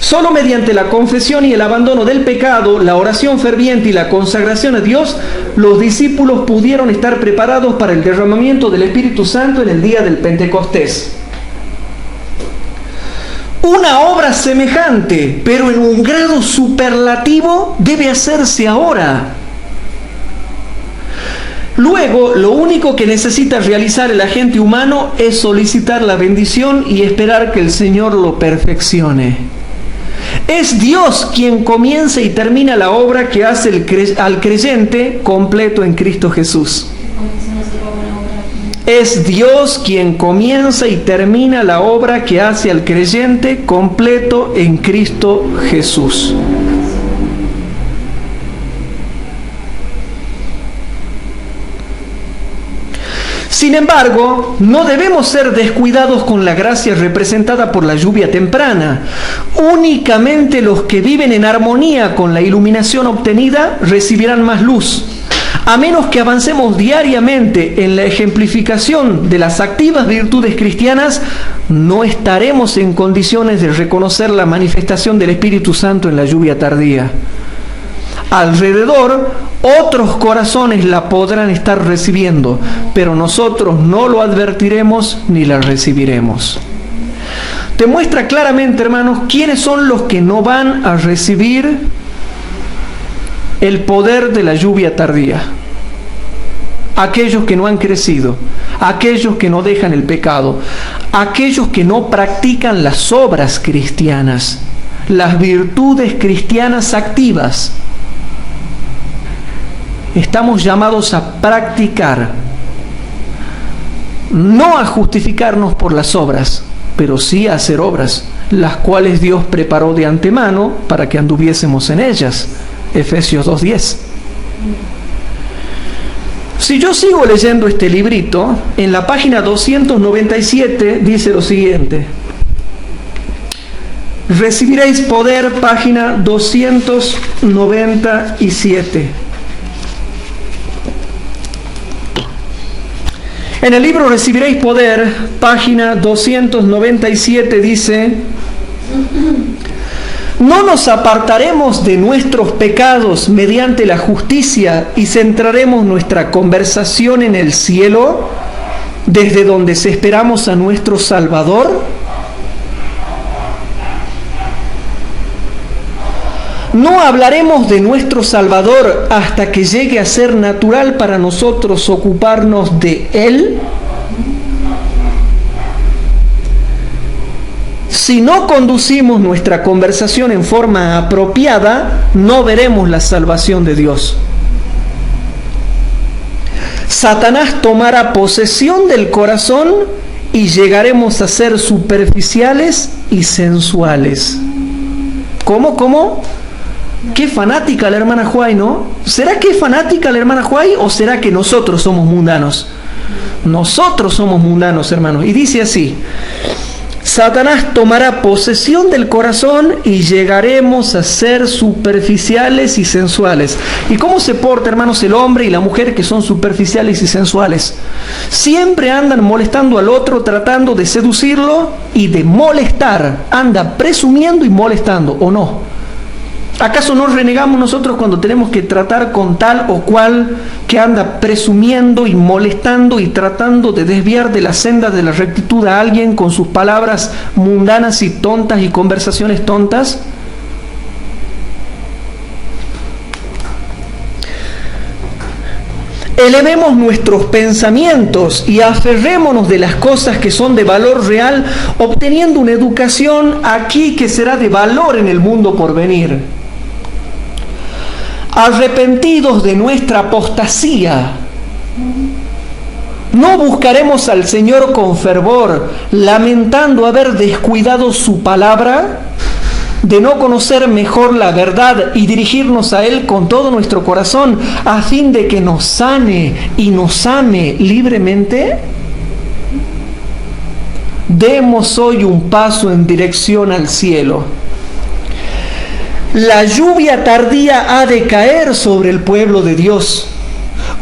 Solo mediante la confesión y el abandono del pecado, la oración ferviente y la consagración a Dios, los discípulos pudieron estar preparados para el derramamiento del Espíritu Santo en el día del Pentecostés. Una obra semejante, pero en un grado superlativo, debe hacerse ahora. Luego, lo único que necesita realizar el agente humano es solicitar la bendición y esperar que el Señor lo perfeccione. Es Dios quien comienza y termina la obra que hace al creyente completo en Cristo Jesús. Es Dios quien comienza y termina la obra que hace al creyente completo en Cristo Jesús. Sin embargo, no debemos ser descuidados con la gracia representada por la lluvia temprana. Únicamente los que viven en armonía con la iluminación obtenida recibirán más luz. A menos que avancemos diariamente en la ejemplificación de las activas virtudes cristianas, no estaremos en condiciones de reconocer la manifestación del Espíritu Santo en la lluvia tardía. Alrededor, otros corazones la podrán estar recibiendo, pero nosotros no lo advertiremos ni la recibiremos. Te muestra claramente, hermanos, quiénes son los que no van a recibir el poder de la lluvia tardía. aquellos que no han crecido, aquellos que no dejan el pecado, aquellos que no practican las obras cristianas, las virtudes cristianas activas. Estamos llamados a practicar, no a justificarnos por las obras, pero sí a hacer obras, las cuales Dios preparó de antemano para que anduviésemos en ellas. Efesios 2:10. Si yo sigo leyendo este librito, en la página 297 dice lo siguiente: recibiréis poder, página 297. En el libro Recibiréis poder, página 297 dice: no nos apartaremos de nuestros pecados mediante la justicia y centraremos nuestra conversación en el cielo, desde donde esperamos a nuestro Salvador. No hablaremos de nuestro Salvador hasta que llegue a ser natural para nosotros ocuparnos de Él. Si no conducimos nuestra conversación en forma apropiada, no veremos la salvación de Dios. Satanás tomará posesión del corazón y llegaremos a ser superficiales y sensuales. ¿Cómo? Qué fanática la hermana Juay, ¿no? ¿Será que es fanática la hermana Juay o será que nosotros somos mundanos? Nosotros somos mundanos, hermanos. Y dice así: Satanás tomará posesión del corazón y llegaremos a ser superficiales y sensuales. ¿Y cómo se porta, hermanos, el hombre y la mujer que son superficiales y sensuales? Siempre andan molestando al otro, tratando de seducirlo y de molestar. Anda presumiendo y molestando, ¿o no? ¿Acaso no renegamos nosotros cuando tenemos que tratar con tal o cual que anda presumiendo y molestando y tratando de desviar de la senda de la rectitud a alguien con sus palabras mundanas y tontas y conversaciones tontas? Elevemos nuestros pensamientos y aferrémonos de las cosas que son de valor real, obteniendo una educación aquí que será de valor en el mundo por venir. Arrepentidos de nuestra apostasía, no buscaremos al Señor con fervor, lamentando haber descuidado su palabra, de no conocer mejor la verdad y dirigirnos a Él con todo nuestro corazón, a fin de que nos sane y nos ame libremente. Demos hoy un paso en dirección al cielo. La lluvia tardía ha de caer sobre el pueblo de Dios.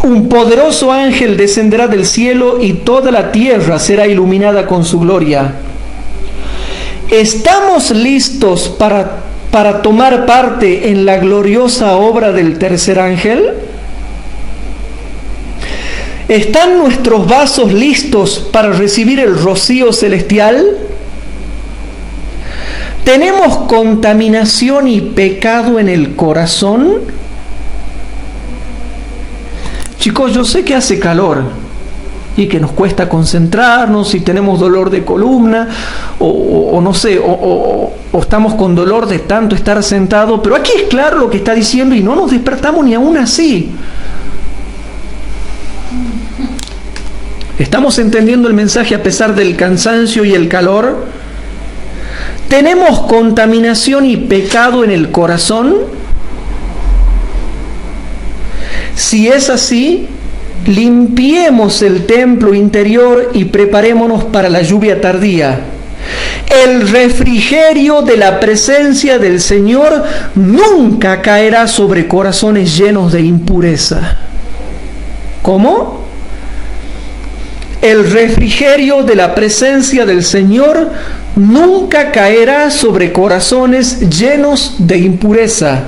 Un poderoso ángel descenderá del cielo y toda la tierra será iluminada con su gloria. ¿Estamos listos para tomar parte en la gloriosa obra del tercer ángel? ¿Están nuestros vasos listos para recibir el rocío celestial? ¿Tenemos contaminación y pecado en el corazón? Chicos, yo sé que hace calor y que nos cuesta concentrarnos, y tenemos dolor de columna, o no sé, o estamos con dolor de tanto estar sentado, pero aquí es claro lo que está diciendo y no nos despertamos ni aún así. ¿Estamos entendiendo el mensaje a pesar del cansancio y el calor? ¿Tenemos contaminación y pecado en el corazón? Si es así, limpiemos el templo interior y preparémonos para la lluvia tardía. El refrigerio de la presencia del Señor nunca caerá sobre corazones llenos de impureza. ¿Cómo? El refrigerio de la presencia del Señor nunca caerá sobre corazones llenos de impureza.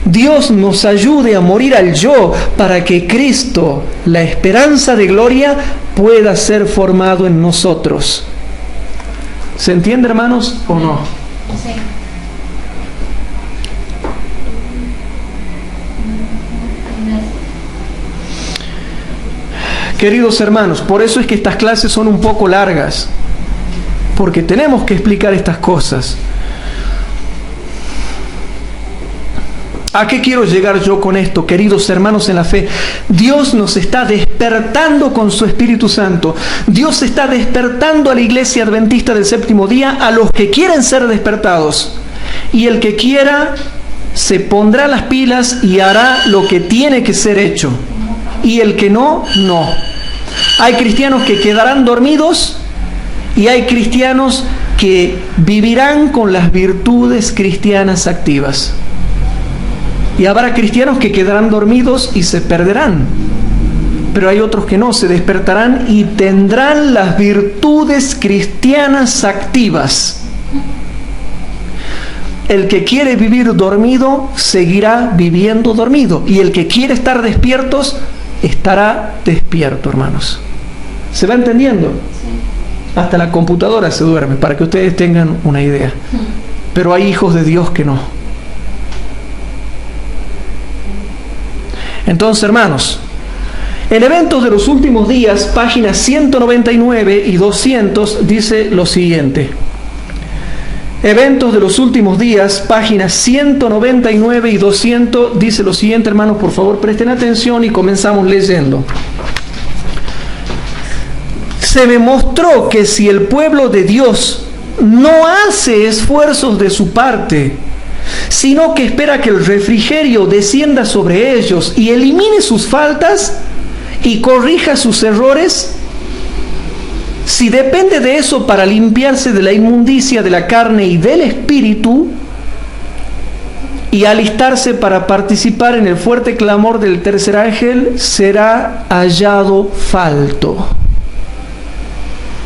Dios nos ayude a morir al yo para que Cristo, la esperanza de gloria, pueda ser formado en nosotros. ¿Se entiende, hermanos, o no? Sí. Queridos hermanos, por eso es que estas clases son un poco largas, porque tenemos que explicar estas cosas. ¿A qué quiero llegar yo con esto, queridos hermanos en la fe? Dios nos está despertando con su Espíritu Santo. Dios está despertando a la iglesia adventista del séptimo día, a los que quieren ser despertados. Y el que quiera se pondrá las pilas y hará lo que tiene que ser hecho. Y el que no, no. Hay cristianos que quedarán dormidos y hay cristianos que vivirán con las virtudes cristianas activas. Y habrá cristianos que quedarán dormidos y se perderán. Pero hay otros que no, se despertarán y tendrán las virtudes cristianas activas. El que quiere vivir dormido, seguirá viviendo dormido. Y el que quiere estar despiertos, estará despierto, hermanos. ¿Se va entendiendo? Sí. Hasta la computadora se duerme, para que ustedes tengan una idea. Pero hay hijos de Dios que no. Entonces, hermanos, en Eventos de los Últimos Días, páginas 199 y 200, dice lo siguiente. Eventos de los Últimos Días, páginas 199 y 200, dice lo siguiente, hermanos, por favor presten atención y comenzamos leyendo. Se me mostró que si el pueblo de Dios no hace esfuerzos de su parte, sino que espera que el refrigerio descienda sobre ellos y elimine sus faltas y corrija sus errores, si depende de eso para limpiarse de la inmundicia de la carne y del espíritu y alistarse para participar en el fuerte clamor del tercer ángel, será hallado falto.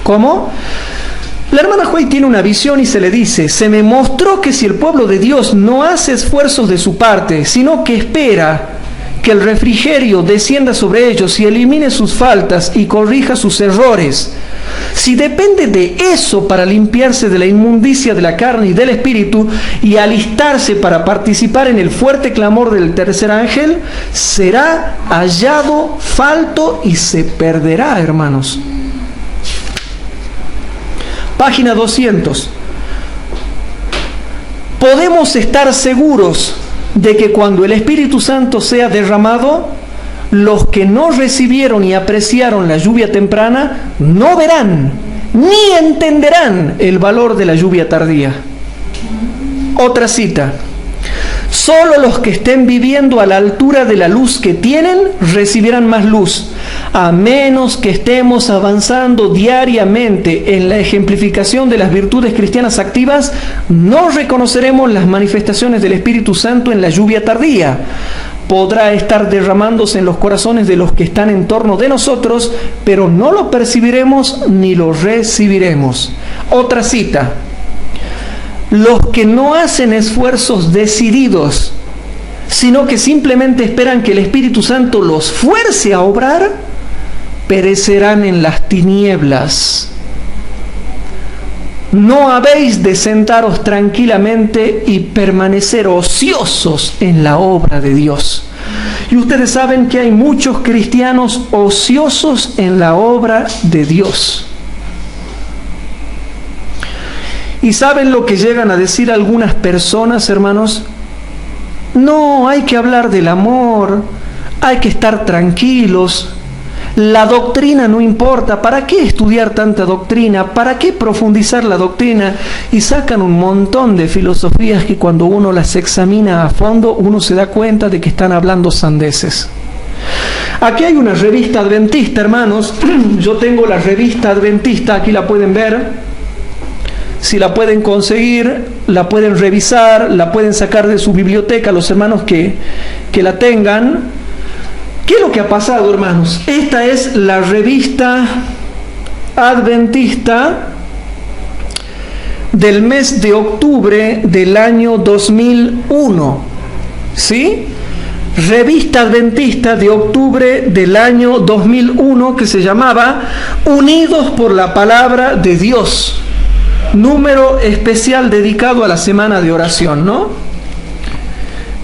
¿Cómo? La hermana White tiene una visión y se le dice: se me mostró que si el pueblo de Dios no hace esfuerzos de su parte, sino que espera que el refrigerio descienda sobre ellos y elimine sus faltas y corrija sus errores, si depende de eso para limpiarse de la inmundicia de la carne y del espíritu y alistarse para participar en el fuerte clamor del tercer ángel, será hallado falto y se perderá, hermanos. Página 200. Podemos estar seguros de que cuando el Espíritu Santo sea derramado, los que no recibieron y apreciaron la lluvia temprana no verán ni entenderán el valor de la lluvia tardía. Otra cita. Solo los que estén viviendo a la altura de la luz que tienen recibirán más luz. A menos que estemos avanzando diariamente en la ejemplificación de las virtudes cristianas activas, no reconoceremos las manifestaciones del Espíritu Santo en la lluvia tardía. Podrá estar derramándose en los corazones de los que están en torno de nosotros, pero no lo percibiremos ni lo recibiremos. Otra cita. Los que no hacen esfuerzos decididos, sino que simplemente esperan que el Espíritu Santo los fuerce a obrar, perecerán en las tinieblas. No habéis de sentaros tranquilamente y permanecer ociosos en la obra de Dios. Y ustedes saben que hay muchos cristianos ociosos en la obra de Dios. ¿Y saben lo que llegan a decir algunas personas, hermanos? No, hay que hablar del amor, hay que estar tranquilos. La doctrina no importa, ¿para qué estudiar tanta doctrina? ¿Para qué profundizar la doctrina? Y sacan un montón de filosofías que cuando uno las examina a fondo, uno se da cuenta de que están hablando sandeces. Aquí hay una revista adventista, hermanos. Yo tengo la revista adventista, aquí la pueden ver. Si la pueden conseguir, la pueden revisar, la pueden sacar de su biblioteca, los hermanos que la tengan. ¿Qué es lo que ha pasado, hermanos? Esta es la revista adventista del mes de octubre del año 2001. ¿Sí? Revista adventista de octubre del año 2001 que se llamaba Unidos por la Palabra de Dios. Número especial dedicado a la semana de oración, ¿no?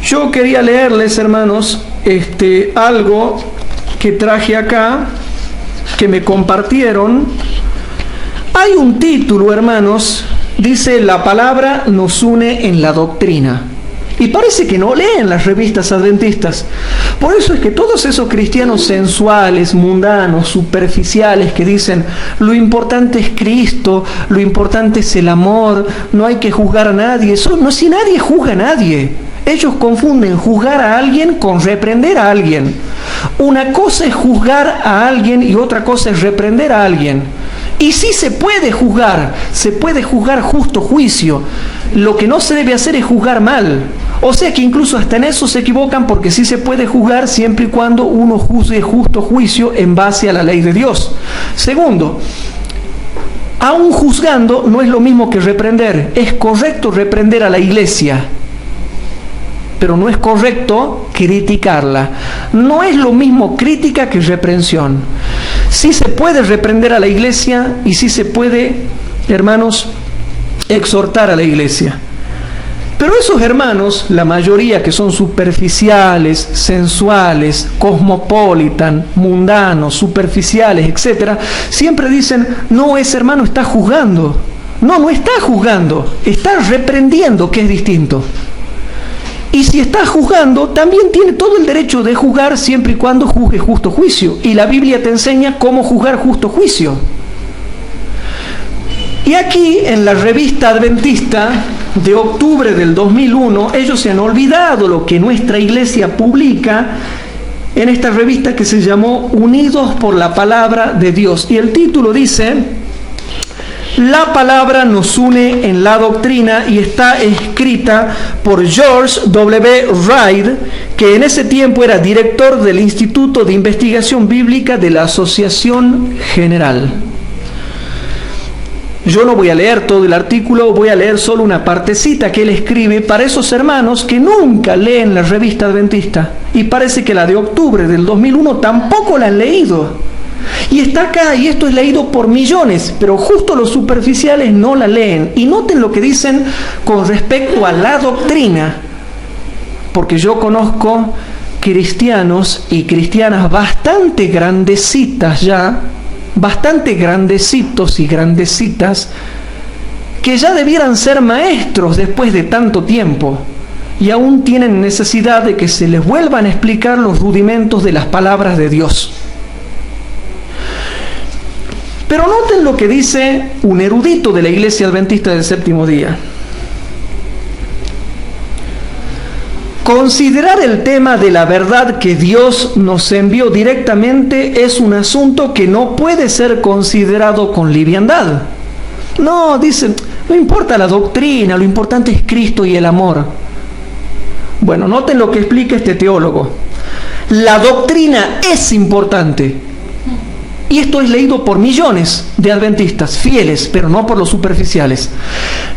Yo quería leerles, hermanos, algo que traje acá. que me compartieron, hay un título, hermanos, dice: la palabra nos une en la doctrina. Y parece que no leen las revistas adventistas. Por eso es que todos esos cristianos sensuales, mundanos, superficiales, que dicen lo importante es Cristo, lo importante es el amor, no hay que juzgar a nadie. Eso, no, si nadie juzga a nadie. Ellos confunden juzgar a alguien con reprender a alguien. Una cosa es juzgar a alguien y otra cosa es reprender a alguien. Y sí se puede juzgar justo juicio. Lo que no se debe hacer es juzgar mal. O sea que incluso hasta en eso se equivocan, porque sí se puede juzgar siempre y cuando uno juzgue justo juicio en base a la ley de Dios. Segundo, aún juzgando no es lo mismo que reprender. Es correcto reprender a la iglesia, pero no es correcto criticarla. No es lo mismo crítica que reprensión. Sí se puede reprender a la iglesia y sí se puede, hermanos, exhortar a la iglesia. Pero esos hermanos, la mayoría que son superficiales, sensuales, cosmopolitan, mundanos, superficiales, etc., siempre dicen: no, ese hermano está juzgando. No, no está juzgando, está reprendiendo, que es distinto. Y si está juzgando, también tiene todo el derecho de juzgar siempre y cuando juzgue justo juicio. Y la Biblia te enseña cómo juzgar justo juicio. Y aquí, en la revista adventista de octubre del 2001, ellos se han olvidado lo que nuestra iglesia publica en esta revista que se llamó Unidos por la Palabra de Dios. Y el título dice: la palabra nos une en la doctrina, y está escrita por George W. Wright, que en ese tiempo era director del Instituto de Investigación Bíblica de la Asociación General. Yo no voy a leer todo el artículo, voy a leer solo una partecita que él escribe para esos hermanos que nunca leen la revista adventista. Y parece que la de octubre del 2001 tampoco la han leído. Y está acá, y esto es leído por millones, pero justo los superficiales no la leen. Y noten lo que dicen con respecto a la doctrina, porque yo conozco cristianos y cristianas bastante grandecitas ya, bastante grandecitos y grandecitas, que ya debieran ser maestros después de tanto tiempo, y aún tienen necesidad de que se les vuelvan a explicar los rudimentos de las palabras de Dios. Pero noten lo que dice un erudito de la Iglesia Adventista del Séptimo Día. Considerar el tema de la verdad que Dios nos envió directamente es un asunto que no puede ser considerado con liviandad. No, dicen, no importa la doctrina, lo importante es Cristo y el amor. Bueno, noten lo que explica este teólogo. La doctrina es importante. Y esto es leído por millones de adventistas fieles, pero no por los superficiales.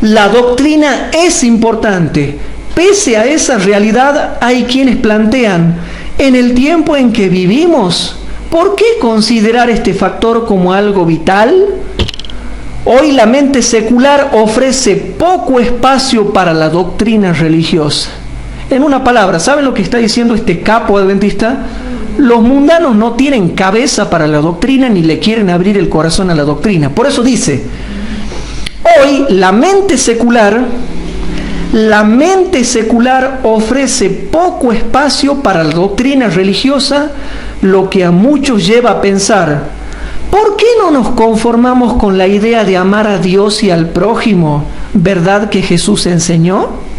La doctrina es importante. Pese a esa realidad, hay quienes plantean: en el tiempo en que vivimos, ¿por qué considerar este factor como algo vital? Hoy la mente secular ofrece poco espacio para la doctrina religiosa. En una palabra, ¿saben lo que está diciendo este capo adventista? Los mundanos no tienen cabeza para la doctrina ni le quieren abrir el corazón a la doctrina. Por eso dice: hoy la mente secular ofrece poco espacio para la doctrina religiosa, lo que a muchos lleva a pensar: ¿por qué no nos conformamos con la idea de amar a Dios y al prójimo, verdad que Jesús enseñó?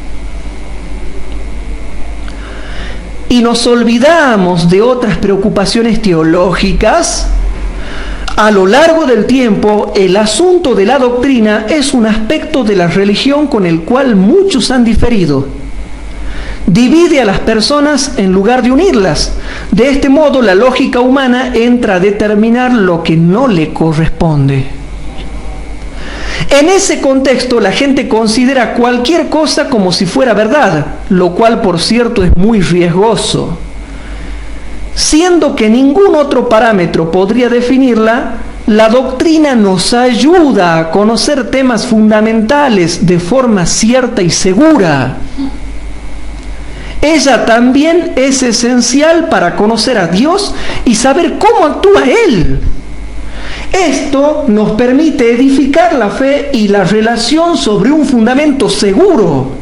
Y nos olvidamos de otras preocupaciones teológicas. A lo largo del tiempo, el asunto de la doctrina es un aspecto de la religión con el cual muchos han diferido. Divide a las personas en lugar de unirlas. De este modo, la lógica humana entra a determinar lo que no le corresponde. En ese contexto, la gente considera cualquier cosa como si fuera verdad, lo cual, por cierto, es muy riesgoso. Siendo que ningún otro parámetro podría definirla, la doctrina nos ayuda a conocer temas fundamentales de forma cierta y segura. Ella también es esencial para conocer a Dios y saber cómo actúa Él. Esto nos permite edificar la fe y la relación sobre un fundamento seguro.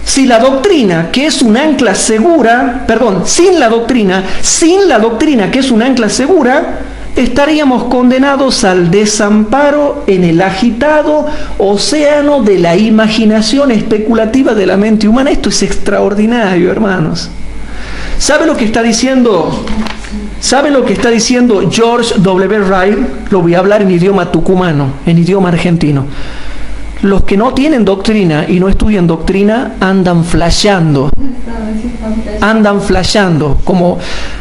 Si la doctrina, que es un ancla segura, sin la doctrina que es un ancla segura, estaríamos condenados al desamparo en el agitado océano de la imaginación especulativa de la mente humana. Esto es extraordinario, hermanos. ¿Sabe lo que está diciendo George W. Wright? Lo voy a hablar en idioma tucumano, en idioma argentino. Los que no tienen doctrina y no estudian doctrina andan flasheando. Como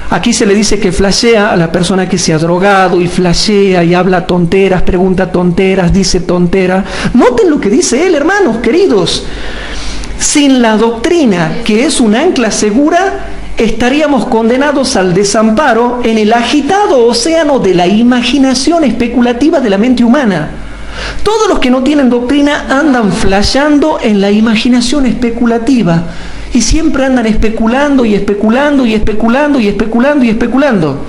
aquí se le dice que flashea a la persona que se ha drogado y flashea y habla tonteras, pregunta tonteras, dice tonteras. Noten lo que dice él, hermanos queridos. Sin la doctrina, que es un ancla segura, estaríamos condenados al desamparo en el agitado océano de la imaginación especulativa de la mente humana. Todos los que no tienen doctrina andan flasheando en la imaginación especulativa y siempre andan especulando y especulando y especulando y especulando y especulando.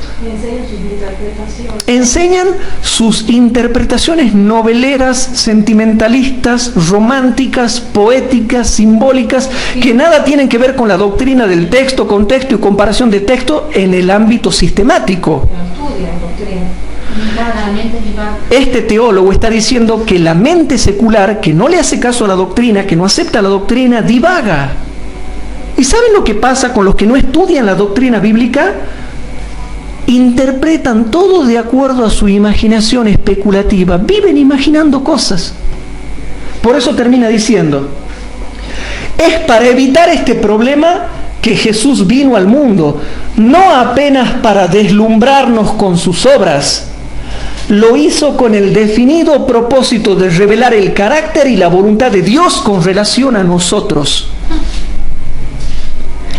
Enseñan sus interpretaciones noveleras, sentimentalistas, románticas, poéticas, simbólicas, que nada tienen que ver con la doctrina del texto, contexto y comparación de texto en el ámbito sistemático. Este teólogo está diciendo que la mente secular, que no le hace caso a la doctrina, que no acepta la doctrina, divaga. ¿Y saben lo que pasa con los que no estudian la doctrina bíblica? Interpretan todo de acuerdo a su imaginación especulativa. Viven imaginando cosas. Por eso termina diciendo: es para evitar este problema que Jesús vino al mundo, no apenas para deslumbrarnos con sus obras. Lo hizo con el definido propósito de revelar el carácter y la voluntad de Dios con relación a nosotros.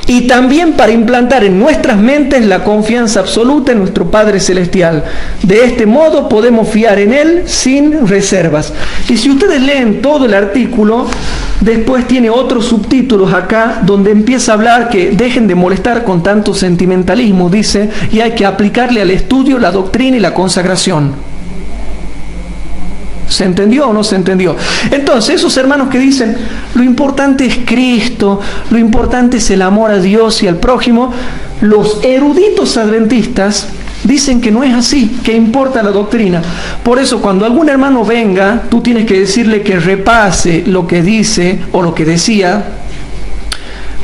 Y también para implantar en nuestras mentes la confianza absoluta en nuestro Padre Celestial. De este modo podemos fiar en Él sin reservas. Y si ustedes leen todo el artículo, después tiene otros subtítulos acá donde empieza a hablar que dejen de molestar con tanto sentimentalismo, dice, y hay que aplicarle al estudio la doctrina y la consagración. ¿Se entendió o no se entendió? Entonces, esos hermanos que dicen, lo importante es Cristo, lo importante es el amor a Dios y al prójimo, los eruditos adventistas dicen que no es así, que importa la doctrina. Por eso, cuando algún hermano venga, tú tienes que decirle que repase lo que dice o lo que decía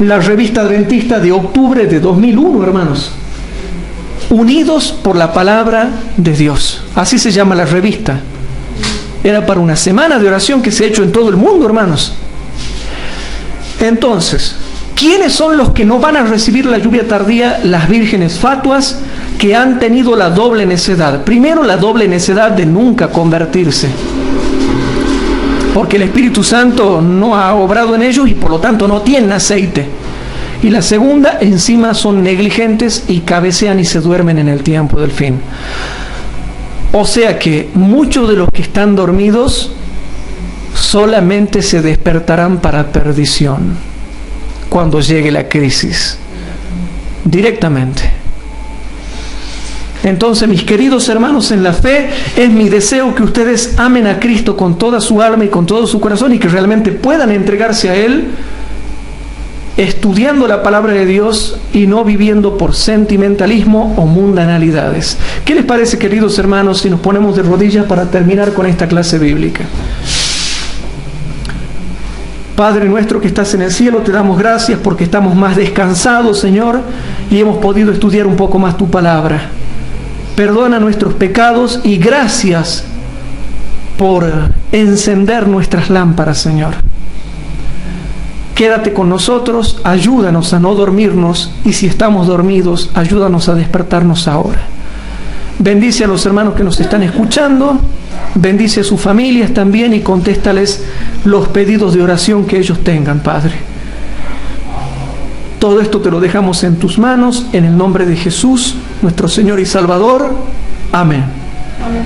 la revista adventista de octubre de 2001, hermanos. Unidos por la palabra de Dios. Así se llama la revista. Era para una semana de oración que se ha hecho en todo el mundo, hermanos. Entonces, ¿quiénes son los que no van a recibir la lluvia tardía? Las vírgenes fatuas que han tenido la doble necedad. Primero, la doble necedad de nunca convertirse, porque el Espíritu Santo no ha obrado en ellos y por lo tanto no tienen aceite. Y la segunda, encima son negligentes y cabecean y se duermen en el tiempo del fin. O sea que muchos de los que están dormidos solamente se despertarán para perdición cuando llegue la crisis, directamente. Entonces, mis queridos hermanos en la fe, es mi deseo que ustedes amen a Cristo con toda su alma y con todo su corazón y que realmente puedan entregarse a Él estudiando la palabra de Dios y no viviendo por sentimentalismo o mundanalidades. ¿Qué les parece, queridos hermanos, si nos ponemos de rodillas para terminar con esta clase bíblica? Padre nuestro que estás en el cielo, te damos gracias porque estamos más descansados, Señor, y hemos podido estudiar un poco más tu palabra. Perdona nuestros pecados y gracias por encender nuestras lámparas, Señor. Quédate con nosotros, ayúdanos a no dormirnos y si estamos dormidos, ayúdanos a despertarnos ahora. Bendice a los hermanos que nos están escuchando, bendice a sus familias también y contéstales los pedidos de oración que ellos tengan, Padre. Todo esto te lo dejamos en tus manos, en el nombre de Jesús, nuestro Señor y Salvador. Amén. Amén.